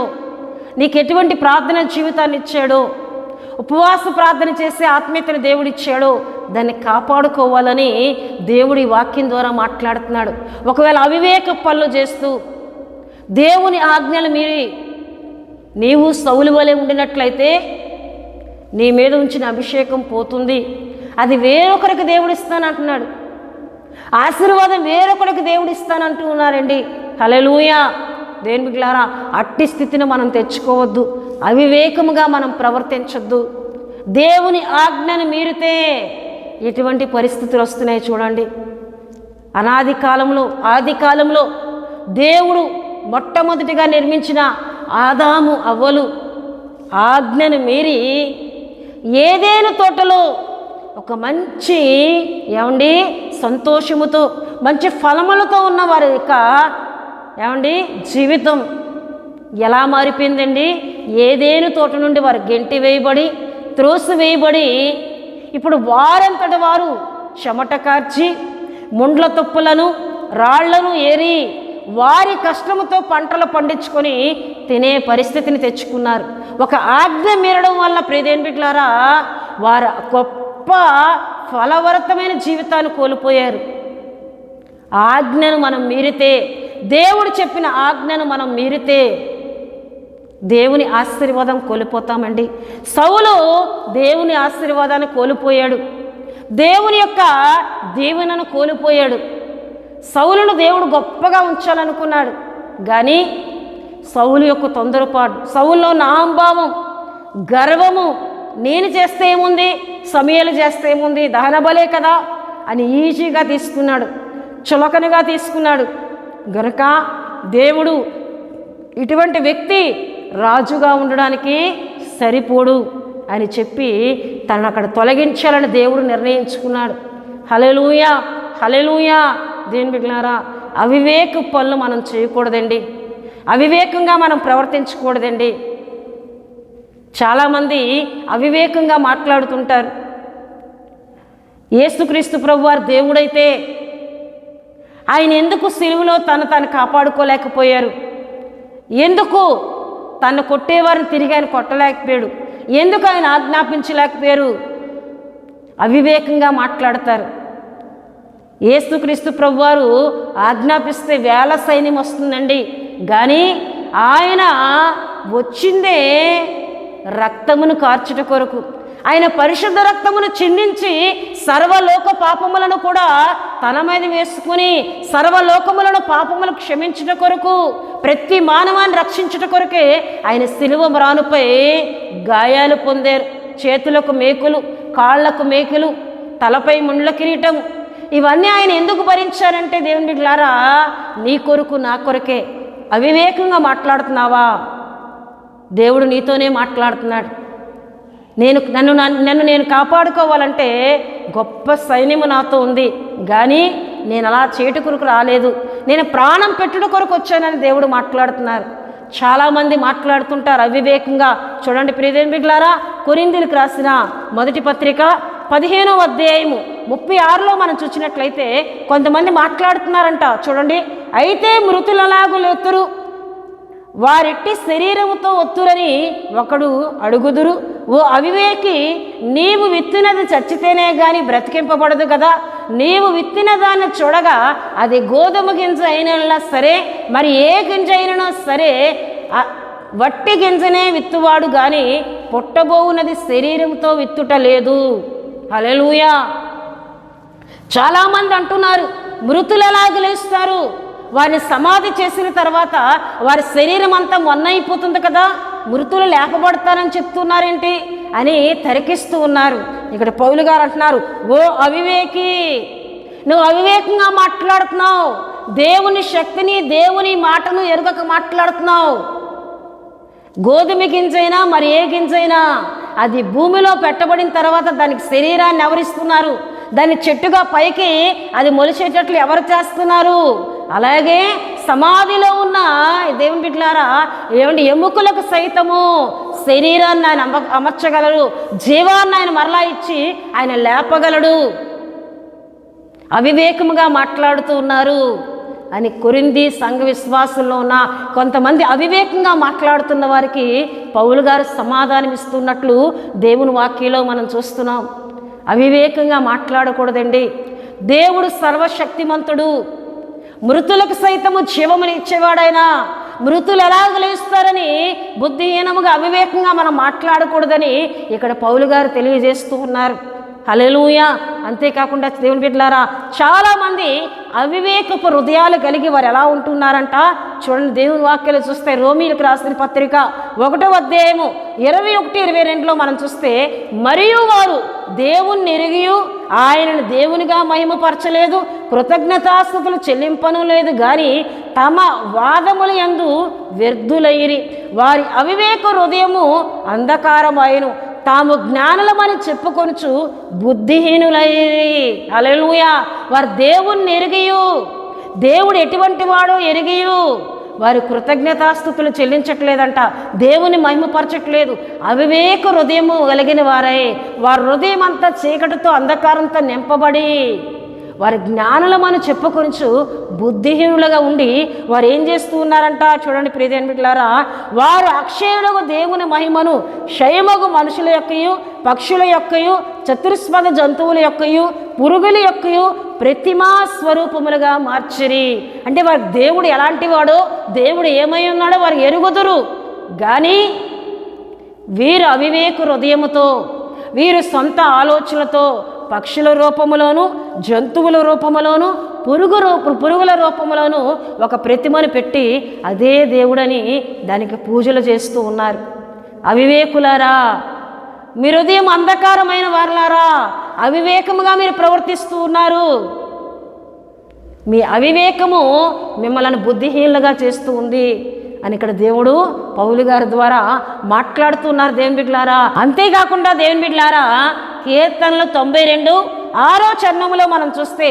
నీకు ఎటువంటి ప్రార్థన జీవితాన్ని ఇచ్చాడో, ఉపవాస ప్రార్థన చేసే ఆత్మీయతను దేవుడు ఇచ్చాడో దాన్ని కాపాడుకోవాలని దేవుడి వాక్యం ద్వారా మాట్లాడుతున్నాడు. ఒకవేళ అవివేక పనులు చేస్తూ దేవుని ఆజ్ఞలు మీరి నీవు సౌలు వలె ఉండినట్లయితే నీ మీద ఉంచిన అభిషేకం పోతుంది. అది వేరొకరికి దేవుడు ఇస్తానంటున్నాడు. ఆశీర్వాదం వేరొకరికి దేవుడు ఇస్తానంటూ ఉన్నారండి. హల్లెలూయా. దేవుని బిడ్డలారా, అట్టి స్థితిని మనం తెచ్చుకోవద్దు. అవివేకముగా మనం ప్రవర్తించొద్దు. దేవుని ఆజ్ఞను మీరితే ఎటువంటి పరిస్థితులు వస్తున్నాయి చూడండి. ఆది కాలంలో దేవుడు మొట్టమొదటిగా నిర్మించిన ఆదాము అవ్వలు ఆజ్ఞను మీరి ఏదేను తోటలో ఒక మంచి సంతోషముతో మంచి ఫలములతో ఉన్న వారి యొక్క జీవితం ఎలా మారిపోయిందండి? ఏదేను తోట నుండి వారు గెంటి వేయబడి, త్రోసి వేయబడి ఇప్పుడు వారంతటి వారు చెమట కార్చి ముండ్ల తుప్పులను రాళ్లను ఏరి వారి కష్టముతో పంటలు పండించుకొని తినే పరిస్థితిని తెచ్చుకున్నారు. ఒక ఆజ్ఞ మీరడం వల్ల ప్రియదేని బిడ్డలారా వారు గొప్ప ఫలవరతమైన జీవితాన్ని కోల్పోయారు. ఆజ్ఞను మనం మీరితే, దేవుడు చెప్పిన ఆజ్ఞను మనం మీరితే దేవుని ఆశీర్వాదం కోల్పోతామండి. సౌలు దేవుని ఆశీర్వాదాన్ని కోల్పోయాడు, దేవుని యొక్క దీవెనను కోల్పోయాడు. సౌలును దేవుడు గొప్పగా ఉంచాలనుకున్నాడు, కానీ సౌలు యొక్క తొందరపాటు, సౌలులో నాంభావం, గర్వము, నేను చేస్తే ఏముంది, సమయలు చేస్తే ఏముంది, దహన బలే కదా అని ఈజీగా తీసుకున్నాడు, చులకనగా తీసుకున్నాడు. గనుక దేవుడు ఇటువంటి వ్యక్తి రాజుగా ఉండడానికి సరిపోడు అని చెప్పి తనను అక్కడ తొలగించాలని దేవుడు నిర్ణయించుకున్నాడు. హల్లెలూయా, హల్లెలూయా. దేని బిడ్డలారా, అవివేక పనులు మనం చేయకూడదండి, అవివేకంగా మనం ప్రవర్తించకూడదండి. చాలామంది అవివేకంగా మాట్లాడుతుంటారు. యేసుక్రీస్తు ప్రభువారు దేవుడైతే ఆయన ఎందుకు సిలువలో తను కాపాడుకోలేకపోయారు? ఎందుకు తను కొట్టేవారిని తిరిగి ఆయన కొట్టలేకపోయాడు? ఎందుకు ఆయన ఆజ్ఞాపించలేకపోయారు? అవివేకంగా మాట్లాడతారు. యేసుక్రీస్తు ప్రభువారు ఆజ్ఞాపిస్తే వేల సైన్యం వస్తుందండి, కానీ ఆయన వచ్చిందే రక్తమును కార్చుట కొరకు. ఆయన పరిశుద్ధ రక్తమును చిందించి సర్వలోక పాపములను కూడా తన మీద వేసుకుని సర్వలోకములను పాపములు క్షమించుట కొరకు, ప్రతి మానవాన్ని రక్షించుట కొరకే ఆయన శిలువ మ్రానుపై గాయాలు పొందారు. చేతులకు మేకులు, కాళ్లకు మేకులు, తలపై ముండ్ల కిరీటం, ఇవన్నీ ఆయన ఎందుకు భరించారంటే దేవుని బిడ్డలారా నీ కొరకు, నా కొరకే. అవివేకంగా మాట్లాడుతున్నావా? దేవుడు నీతోనే మాట్లాడుతున్నాడు. నన్ను నేను కాపాడుకోవాలంటే గొప్ప సైన్యము నాతో ఉంది, కానీ నేను అలా చేటు కొరకు రాలేదు, నేను ప్రాణం పెట్టుట కొరకు వచ్చానని దేవుడు మాట్లాడుతున్నారు. చాలామంది మాట్లాడుతుంటారు అవివేకంగా. చూడండి ప్రియదేని బిడ్డలారా, కొరింథీయులకు రాసిన మొదటి పత్రిక 15వ అధ్యాయము 36లో మనం చూసినట్లయితే కొంతమంది మాట్లాడుతున్నారంట. చూడండి, అయితే మృతులలాగు లేతురు, వారెట్టి శరీరముతో ఒత్తురని ఒకడు అడుగుదురు. ఓ అవివేకి, నీవు విత్తినది చచ్చితేనే గాని బ్రతికింపబడదు కదా. నీవు విత్తిన దాన్ని చూడగా అది గోధుమ గింజ అయినా సరే, మరి ఏ గింజ అయినా సరే వట్టి గింజనే విత్తువాడు గాని పుట్టబోవునది శరీరంతో విత్తుట లేదు. హల్లెలూయా. చాలామంది అంటున్నారు మృతులు ఎలాగ లేస్తారు, వారిని సమాధి చేసిన తర్వాత వారి శరీరం అంతా మొన్నైపోతుంది కదా, మృతులు లేపబడతారని చెప్తున్నారేంటి అని తరికిస్తూ ఉన్నారు. ఇక్కడ పౌలు గారు అంటున్నారు, ఓ అవివేకి, నువ్వు అవివేకంగా మాట్లాడుతున్నావు, దేవుని శక్తిని దేవుని మాటను ఎరుగక మాట్లాడుతున్నావు. గోధుమ గింజైనా మరి ఏ గింజైనా అది భూమిలో పెట్టబడిన తర్వాత దానికి శరీరాన్ని ఎవరిస్తున్నారు? దాన్ని చెట్టుగా పైకి అది మొలిచేటట్లు ఎవరు చేస్తున్నారు? అలాగే సమాధిలో ఉన్న దేవుని బిడ్డలారా, ఏమంటే ఎముకలకు సైతము శరీరాన్ని ఆయన అమర్చగలడు, జీవాన్ని ఆయన మరలా ఇచ్చి ఆయన లేపగలడు. అవివేకముగా మాట్లాడుతూ ఉన్నారు అని కొరింథీ సంఘ విశ్వాసంలో ఉన్న కొంతమంది అవివేకంగా మాట్లాడుతున్న వారికి పౌలు గారు సమాధానం ఇస్తున్నట్లు దేవుని వాక్యంలో మనం చూస్తున్నాం. అవివేకంగా మాట్లాడకూడదండి. దేవుడు సర్వశక్తిమంతుడు, మృతులకు సైతము జీవముని ఇచ్చేవాడైనా మృతులు ఎలాగ లేస్తారని బుద్ధిహీనముగా అవివేకంగా మనం మాట్లాడకూడదని ఇక్కడ పౌలు గారు తెలియజేస్తూ ఉన్నారు. హల్లెలూయా. అంతేకాకుండా దేవుని బిడ్డలారా, చాలామంది అవివేకపు హృదయాలు కలిగి వారు ఎలా ఉంటున్నారంట. చూడండి, దేవుని వాక్యాలు చూస్తే రోమీలకు రాసిన పత్రిక 1వ అధ్యాయము 21-22లో మనం చూస్తే, మరియు వారు దేవుణ్ణి ఎరిగి ఆయనను దేవునిగా మహిమపరచలేదు, కృతజ్ఞతాస్తుతులు చెల్లింపను లేదు, కానీ తమ వాదముల యందు వ్యర్థులైరి, వారి అవివేక హృదయము అంధకారమాయను, తాము జ్ఞానులమని చెప్పుకొనుచు బుద్ధిహీనులైరి. హల్లెలూయా. వారు దేవుణ్ణి ఎరిగియు, దేవుడు ఎటువంటి వాడో ఎరిగియు, వారి కృతజ్ఞతాస్తుతులు చెల్లించట్లేదంట, దేవుని మహిమపరచట్లేదు. అవివేక హృదయము కలిగిన వారై వారి హృదయం అంతా చీకటితో అంధకారంతో నింపబడి వారి జ్ఞానులమని చెప్పుకొంచు బుద్ధిహీనులుగా ఉండి వారు ఏం చేస్తూ ఉన్నారంట? చూడండి ప్రియమైన బిడ్డలారా, వారు అక్షయులకు దేవుని మహిమను క్షయమగు మనుషుల యొక్కయు పక్షుల యొక్కయు చతుర్స్పద జంతువుల యొక్కయు పురుగుల యొక్కయు ప్రతిమా స్వరూపములుగా మార్చిరి. అంటే వారి దేవుడు ఎలాంటి వాడో, దేవుడు ఏమై ఉన్నాడో వారు ఎరుగుదురు. కానీ వీరు అవివేక హృదయముతో, వీరు సొంత ఆలోచనలతో పక్షుల రూపములోను జంతువుల రూపములోను పురుగుల రూపములోను ఒక ప్రతిమను పెట్టి అదే దేవుడని దానికి పూజలు చేస్తూ ఉన్నారు. అవివేకులారా, మీ హృదయం అంధకారమైన వారులారా, అవివేకముగా మీరు ప్రవర్తిస్తూ ఉన్నారు. మీ అవివేకము మిమ్మల్ని బుద్ధిహీనులుగా చేస్తూ ఉంది అని ఇక్కడ దేవుడు పౌలు గారి ద్వారా మాట్లాడుతున్నారు దేవుని బిడ్డలారా. అంతేకాకుండా దేవుని బిడ్డలారా, కీర్తనలు 92:6 చరణములో మనం చూస్తే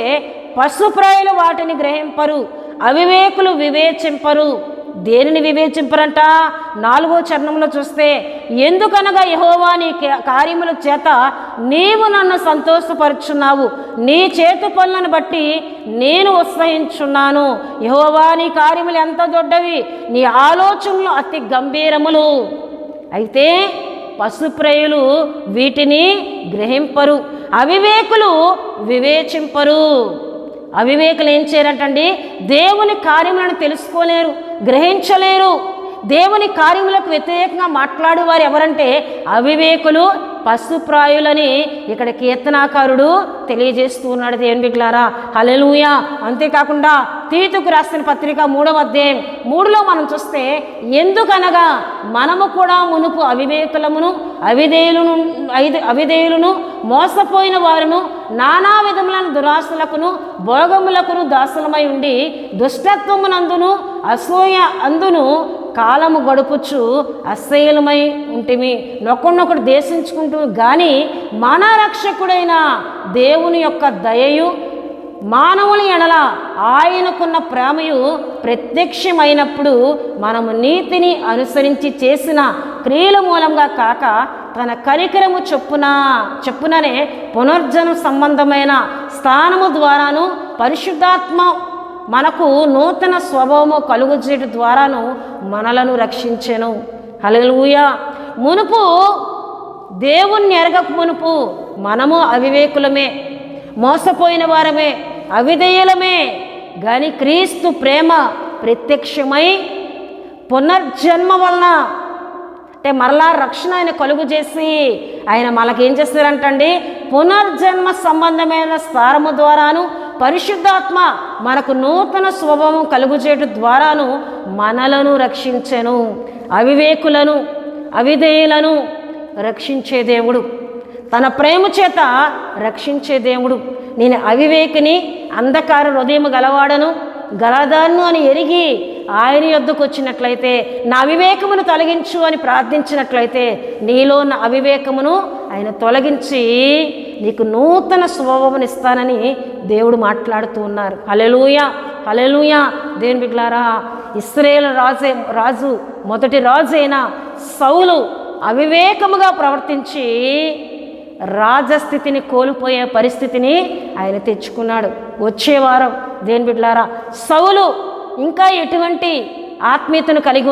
పశుప్రాయులు వాటిని గ్రహింపరు, అవివేకులు వివేచింపరు. దేనిని వివేచింపరంట? 4వ చరణంలో చూస్తే ఎందుకనగా యెహోవా నీ కార్యముల చేత నీవు నన్ను సంతోషపరుచున్నావు, నీ చేతు పనులను బట్టి నేను ఉత్సహించున్నాను. యెహోవా నీ కార్యములు ఎంత దొడ్డవి, నీ ఆలోచనలు అతి గంభీరములు. అయితే పశుప్రాయులు వీటిని గ్రహింపరు, అవివేకులు వివేచింపరు. అవివేకులు ఏం చేయరంటండి? దేవుని కార్యములను తెలుసుకోలేరు, గ్రహించలేరు. దేవుని కార్యములకు వ్యతిరేకంగా మాట్లాడేవారు ఎవరంటే అవివేకులు, పశుప్రాయులని ఇక్కడ కీర్తనాకారుడు తెలియజేస్తూ ఉన్నాడు దేవుని బిడ్డలారా. హల్లెలూయా. అంతేకాకుండా తీతుకు రాసిన పత్రిక 3వ అధ్యాయం 3లో మనం చూస్తే ఎందుకనగా మనము కూడా మునుపు అవివేకులమును అవిధేయులను మోసపోయిన వారును నానా విధములైన దురాశలకును భోగములకును దాసులమై ఉండి దుష్టత్వమునందును అసూయ అందును కాలము గడుపుచు అసహ్యులమై ఉంటిమి, నొక్కడినొకడు దేశించుకుంటూ. కానీ మన రక్షకుడైన దేవుని యొక్క దయయు మానవుని ఎడల ఆయనకున్న ప్రేమయు ప్రత్యక్షమైనప్పుడు మనము నీతిని అనుసరించి చేసిన క్రియల మూలంగా కాక తన కనికరము చెప్పుననే పునర్జన్మ సంబంధమైన స్థానము ద్వారాను పరిశుద్ధాత్మ మనకు నూతన స్వభావము కలుగుచేయడం ద్వారాను మనలను రక్షించెను. హల్లెలూయా. మునుపు దేవుణ్ణి ఎరగక మునుపు మనము అవివేకులమే, మోసపోయిన వారమే, అవిధేయులమే. కానీ క్రీస్తు ప్రేమ ప్రత్యక్షమై పునర్జన్మ వలన అంటే మరలా రక్షణ ఆయన కలుగు చేసి ఆయన మనకేం చేస్తారంటండి? పునర్జన్మ సంబంధమైన స్థానము ద్వారాను పరిశుద్ధాత్మ మనకు నూతన స్వభావం కలుగు చేయడం ద్వారాను మనలను రక్షించెను. అవివేకులను అవిధేయులను రక్షించే దేవుడు, తన ప్రేమ చేత రక్షించే దేవుడు. నేను అవివేకిని, అంధకార హృదయము గలదాను అని ఎరిగి ఆయన యొద్దకు వచ్చినట్లయితే, నా అవివేకమును తొలగించు అని ప్రార్థించినట్లయితే నీలో ఉన్న అవివేకమును ఆయన తొలగించి నీకు నూతన స్వభావం ఇస్తానని దేవుడు మాట్లాడుతూ ఉన్నారు. హల్లెలూయా, హల్లెలూయా. దేవుని బిడ్డలారా, ఇశ్రాయేలు రాజు మొదటి రాజు అయిన సౌలు అవివేకముగా ప్రవర్తించి రాజస్థితిని కోల్పోయే పరిస్థితిని ఆయన తెచ్చుకున్నాడు. వచ్చే వారం దేవుని బిడ్డలారా, సౌలు ఇంకా ఎటువంటి ఆత్మీయతను కలిగి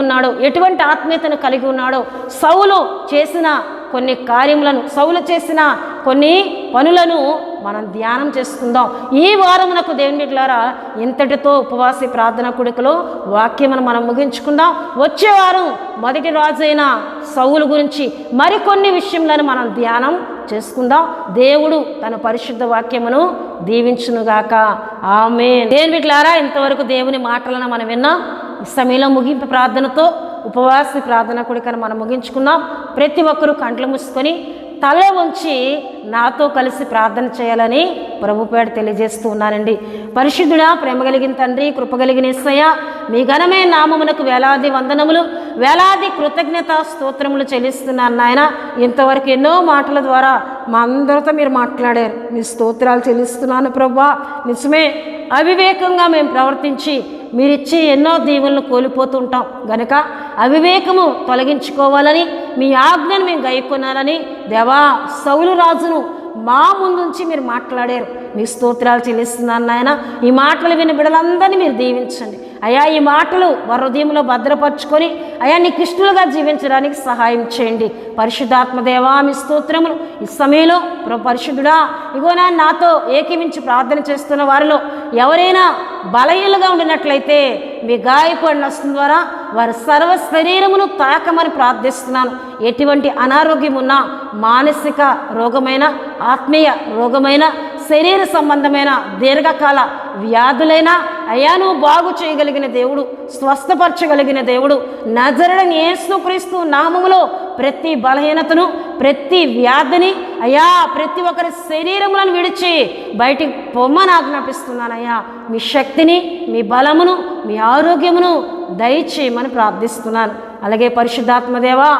ఉన్నాడో సౌలు చేసిన కొన్ని కార్యములను, సౌలు చేసిన కొన్ని పనులను మనం ధ్యానం చేసుకుందాం. ఈ వారమునకు దేవుని బిడ్డలారా ఇంతటితో ఉపవాసి ప్రార్థన కూడికలో వాక్యమును మనం ముగించుకుందాం. వచ్చే వారం మొదటి రాజైన సౌలు గురించి మరికొన్ని విషయములను మనం ధ్యానం చేసుకుందాం. దేవుడు తన పరిశుద్ధ వాక్యమును దీవించునుగాక. ఆమేన్. దేవుని బిడ్డలారా, ఇంతవరకు దేవుని మాటలను మనం విన్నాం. ఈ సమయంలో ముగింపు ప్రార్థనతో ఉపవాసి ప్రార్థన కూడికను మనం ముగించుకున్నాం. ప్రతి ఒక్కరూ కంట్లు మూసుకొని తల ఉంచి నాతో కలిసి ప్రార్థన చేయాలని ప్రభు పేరు తెలియజేస్తూ ఉన్నానండి. పరిశుద్ధుడా, ప్రేమ కలిగిన తండ్రి, కృప కలిగిన యేసయ్య, మీ ఘనమైన నామమునకు వేలాది వందనములు, వేలాది కృతజ్ఞత స్తోత్రములు చెల్లిస్తున్నాను నాయన. ఇంతవరకు ఎన్నో మాటల ద్వారా మా అందరితో మీరు మాట్లాడారు. మీ స్తోత్రాలు చెల్లిస్తున్నాను ప్రభువా. నిజమే, అవివేకంగా మేము ప్రవర్తించి మీరిచ్చే ఎన్నో దీవులను కోల్పోతుంటాం గనుక అవివేకము తొలగించుకోవాలని, మీ ఆజ్ఞను మేము గైకొనాలని దేవా సౌలు రాజును మా ముందుంచి మీరు మాట్లాడారు. మీ స్తోత్రాలు చెల్లిస్తున్నాను నాయన. ఈ మాటలు విని బిడ్డలందరినీ మీరు దీవించండి అయ్యా. ఈ మాటలు వారి హృదయంలో భద్రపరుచుకొని అయ్యా నీకు ఇష్టలుగా జీవించడానికి సహాయం చేయండి. పరిశుద్ధాత్మ దేవా మీ స్తోత్రములు. ఈ సమయంలో పరిశుద్ధుడా, ఇగో నాతో ఏకీవించి ప్రార్థన చేస్తున్న వారిలో ఎవరైనా బలహీనలుగా ఉండినట్లయితే మీ గాయపడిన హస్తం ద్వారా వారి సర్వ శరీరమును తాకమని ప్రార్థిస్తున్నాను. ఎటువంటి అనారోగ్యం ఉన్నా, మానసిక రోగమైన, ఆత్మీయ రోగమైన, శరీర సంబంధమైన దీర్ఘకాల వ్యాధులైనా అయ్యా నువ్వు బాగు చేయగలిగిన దేవుడు, స్వస్థపరచగలిగిన దేవుడు. నజరుడైన యేసుక్రీస్తు నామములో ప్రతి బలహీనతను, ప్రతి వ్యాధిని అయ్యా ప్రతి ఒక్కరి శరీరములను విడిచి బయటికి పొమ్మని ఆజ్ఞాపిస్తున్నానయ్యా. మీ శక్తిని, మీ బలమును, మీ ఆరోగ్యమును దయచేయమని ప్రార్థిస్తున్నాను. అలాగే పరిశుద్ధాత్మదేవా,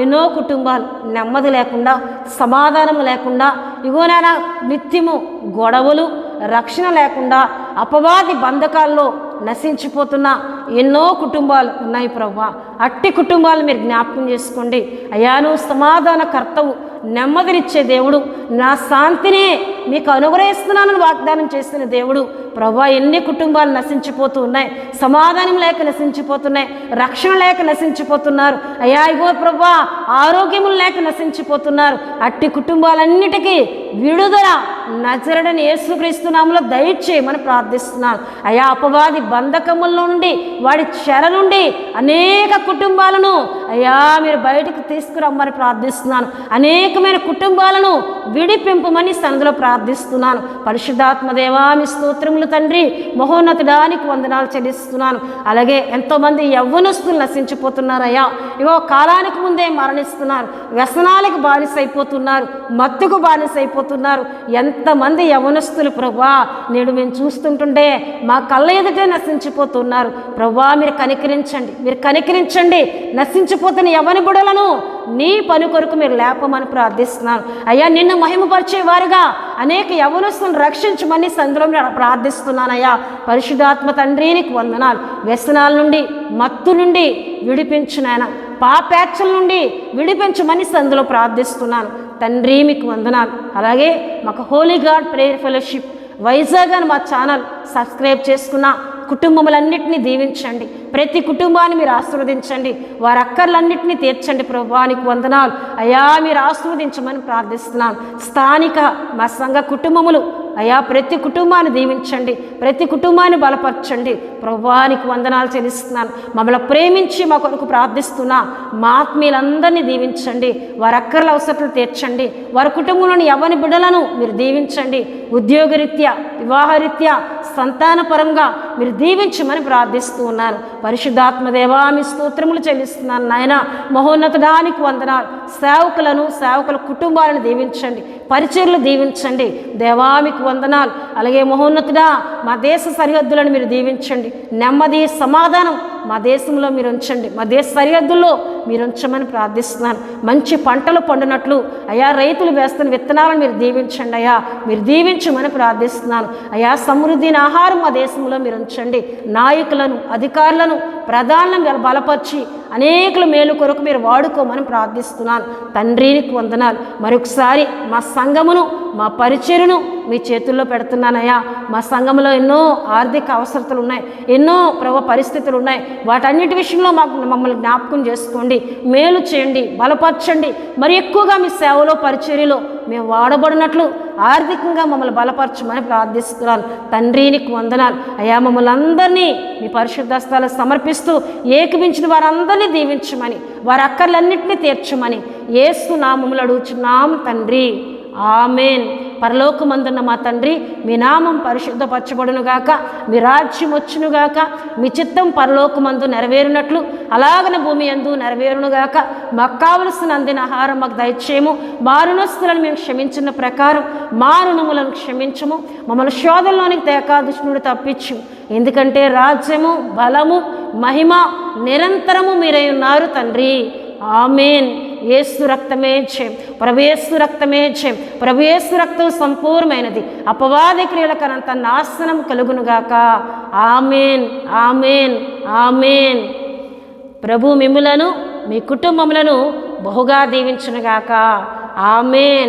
ఎన్నో కుటుంబాలు నెమ్మది లేకుండా, సమాధానం లేకుండా, ఇగోనైనా నిత్యము గొడవలు, రక్షణ లేకుండా అపవాది బంధకాల్లో నశించిపోతున్న ఎన్నో కుటుంబాలు ఉన్నాయి ప్రభువా. అట్టి కుటుంబాలు మీరు జ్ఞాపకం చేసుకోండి అయ్యా. నువ్వు సమాధాన కర్తవు, నెమ్మదినిచ్చే దేవుడు, నా శాంతినే మీకు అనుగ్రహిస్తున్నానని వాగ్దానం చేసిన దేవుడు ప్రభువా. ఎన్ని కుటుంబాలు నశించిపోతూ ఉన్నాయి, సమాధానం లేక నశించిపోతున్నాయి, రక్షణ లేక నశించిపోతున్నారు అయ్యా. ఇగో ప్రభువా, ఆరోగ్యములు లేక నశించిపోతున్నారు. అట్టి కుటుంబాలన్నిటికీ విడుదల నజరుడైన యేసుక్రీస్తు నామములో దయచేయమని ప్రార్థిస్తున్నాను అయ్యా. అపవాది బంధకముల నుండి, వాడి చెర నుండి అనేక కుటుంబాలను అయ్యా మీరు బయటకు తీసుకురమ్మని ప్రార్థిస్తున్నాను. అనేకమైన కుటుంబాలను విడిపింపమని సన్నిధిలో ప్రార్థిస్తున్నాను. పరిశుద్ధాత్మదేవా మీ స్తోత్రములు తండ్రి, మహోన్నతుడానికి వందనాలు చెల్లిస్తున్నాను. అలాగే ఎంతోమంది యవ్వనస్తులు నశించిపోతున్నారయ్యా. ఇగో కాలానికి ముందే మరణిస్తున్నారు, వ్యసనాలకు బానిసైపోతున్నారు, మత్తుకు బానిసైపోతున్నారు. ఎంతమంది యవ్వనస్తులు ప్రభువా నేడు మేము చూస్తుంటుంటే మా కళ్ళ ఎదుటే నశించిపోతున్నారు. ప్రభువా మీరు కనికరించండి, మీరు కనికరించండి. నశించిపోతున్న యవ్వన బుడలను నీ పని కొరకు మీరు లేపమని ప్రార్థిస్తున్నాను అయ్యా. నిన్ను మహిమపరిచే వారుగా అనేక యవ్వనస్తులను రక్షించమని సందులో ప్రార్థిస్తున్నానయ్యా. పరిశుద్ధాత్మ తండ్రి నీకు వందనాలు. వ్యసనాల నుండి, మత్తు నుండి విడిపించునాయన, పాపేక్షల నుండి విడిపించమని సందులో ప్రార్థిస్తున్నాను తండ్రి మీకు వందనాలు. అలాగే మాకు Holi God prayer fellowship Vizag అని మా ఛానల్ సబ్స్క్రైబ్ చేసుకున్న కుటుంబములన్నింటినీ దీవించండి. ప్రతి కుటుంబాన్ని మీరు ఆశీర్వదించండి, వారి అక్కర్లన్నింటినీ తీర్చండి. ప్రభువానికి వందనాలు అయ్యా. మీరు ఆశీర్వదించమని ప్రార్థిస్తున్నాను. స్థానిక మా సంఘ కుటుంబములు అయ్యా ప్రతి కుటుంబాన్ని దీవించండి, ప్రతి కుటుంబాన్ని బలపరచండి. ప్రభువానికి వందనాలు చెల్లిస్తున్నాను. మమ్మల్ని ప్రేమించి మా కొరకు ప్రార్థిస్తున్నా మా ఆత్మీయులందరినీ దీవించండి. వారి అక్కర్ల అవసరాలు తీర్చండి. వారి కుటుంబంలోని యవ్వని బిడ్డలను మీరు దీవించండి. ఉద్యోగరీత్యా, వివాహరీత్యా, సంతానపరంగా మీరు దీవించమని ప్రార్థిస్తూ ఉన్నాను. పరిశుద్ధాత్మదేవా మీ స్తోత్రములు చెల్లిస్తున్నాను నాయన. మహోన్నతుడానికి వందనాలు. సేవకులను, సేవకుల కుటుంబాలను దీవించండి, పరిచర్లు దీవించండి. దేవా మీకు వందనాలు. అలాగే మహోన్నతుడా మా దేశ సరిహద్దులను మీరు దీవించండి. నెమ్మది, సమాధానం మా దేశంలో మీరు ఉంచండి, మా దేశ సరిహద్దుల్లో మీరు ఉంచమని ప్రార్థిస్తున్నాను. మంచి పంటలు పండునట్లు అయ్యా రైతులు వేస్తున్న విత్తనాలను మీరు దీవించండి అయ్యా. మీరు దీవించమని ప్రార్థిస్తున్నాను అయ్యా. సమృద్ధిని ఆహారం మా దేశంలో మీరు ఉంచండి. నాయకులను, అధికారులను, ప్రధానులను బలపరిచి అనేకుల మేలు కొరకు మీరు వాడుకోమని ప్రార్థిస్తున్నాను తండ్రి నీకు వందనాలు. మరొకసారి మా సంఘమును, మా పరిచర్యను మీ చేతుల్లో పెడుతున్నానయ్యా. మా సంఘంలో ఎన్నో ఆర్థిక అవసరతలు ఉన్నాయి, ఎన్నో పరిస్థితులు ఉన్నాయి. వాటన్నిటి విషయంలో మమ్మల్ని జ్ఞాపకం చేసుకోండి, మేలు చేయండి, బలపరచండి. మరి ఎక్కువగా మీ సేవలో, పరిచర్యలో మేము వాడబడినట్లు ఆర్థికంగా మమ్మల్ని బలపరచమని ప్రార్థిస్తున్నాను తండ్రి నీకు వందనాలు అయ్యా. మమ్మల్ని అందరినీ మీ పరిశుద్ధ స్థలాలు సమర్పిస్తూ ఏకమించిన వారందరినీ దీవించమని, వారి అక్కర్లన్నింటినీ తీర్చమని యేసు నామములో అడుగుచున్నాం తండ్రి, ఆమెన్. పరలోకమందున్న మా తండ్రి, మీ నామం పరిశుద్ధపరచబడునుగాక, మీ రాజ్యం వచ్చునుగాక, మీ చిత్తం పరలోకమందు నెరవేరునట్లు అలాగన భూమి యందు నెరవేరునుగాక. మాకు కావలసిన అందిన ఆహారం మాకు దయచేయము. మా రుణస్తులను మేము క్షమించిన ప్రకారం మా రుణములను క్షమించము. మమ్మల్ని శోధనలోనికి తేక దుష్టుడు తప్పించు. ఎందుకంటే రాజ్యము, బలము, మహిమ నిరంతరము మీరై ఉన్నారు తండ్రి. ఆమెన్. యేసు రక్తమే జయం, ప్రభుయేసు రక్తమే జయం, ప్రభుయేసు రక్తం సంపూర్ణమైనది. అపవాది క్రియలకనంత నాశనం కలుగునుగాక. Amen, amen, amen. ప్రభు మిమ్ములను మీ కుటుంబములను బహుగా దీవించునుగాక. ఆమెన్.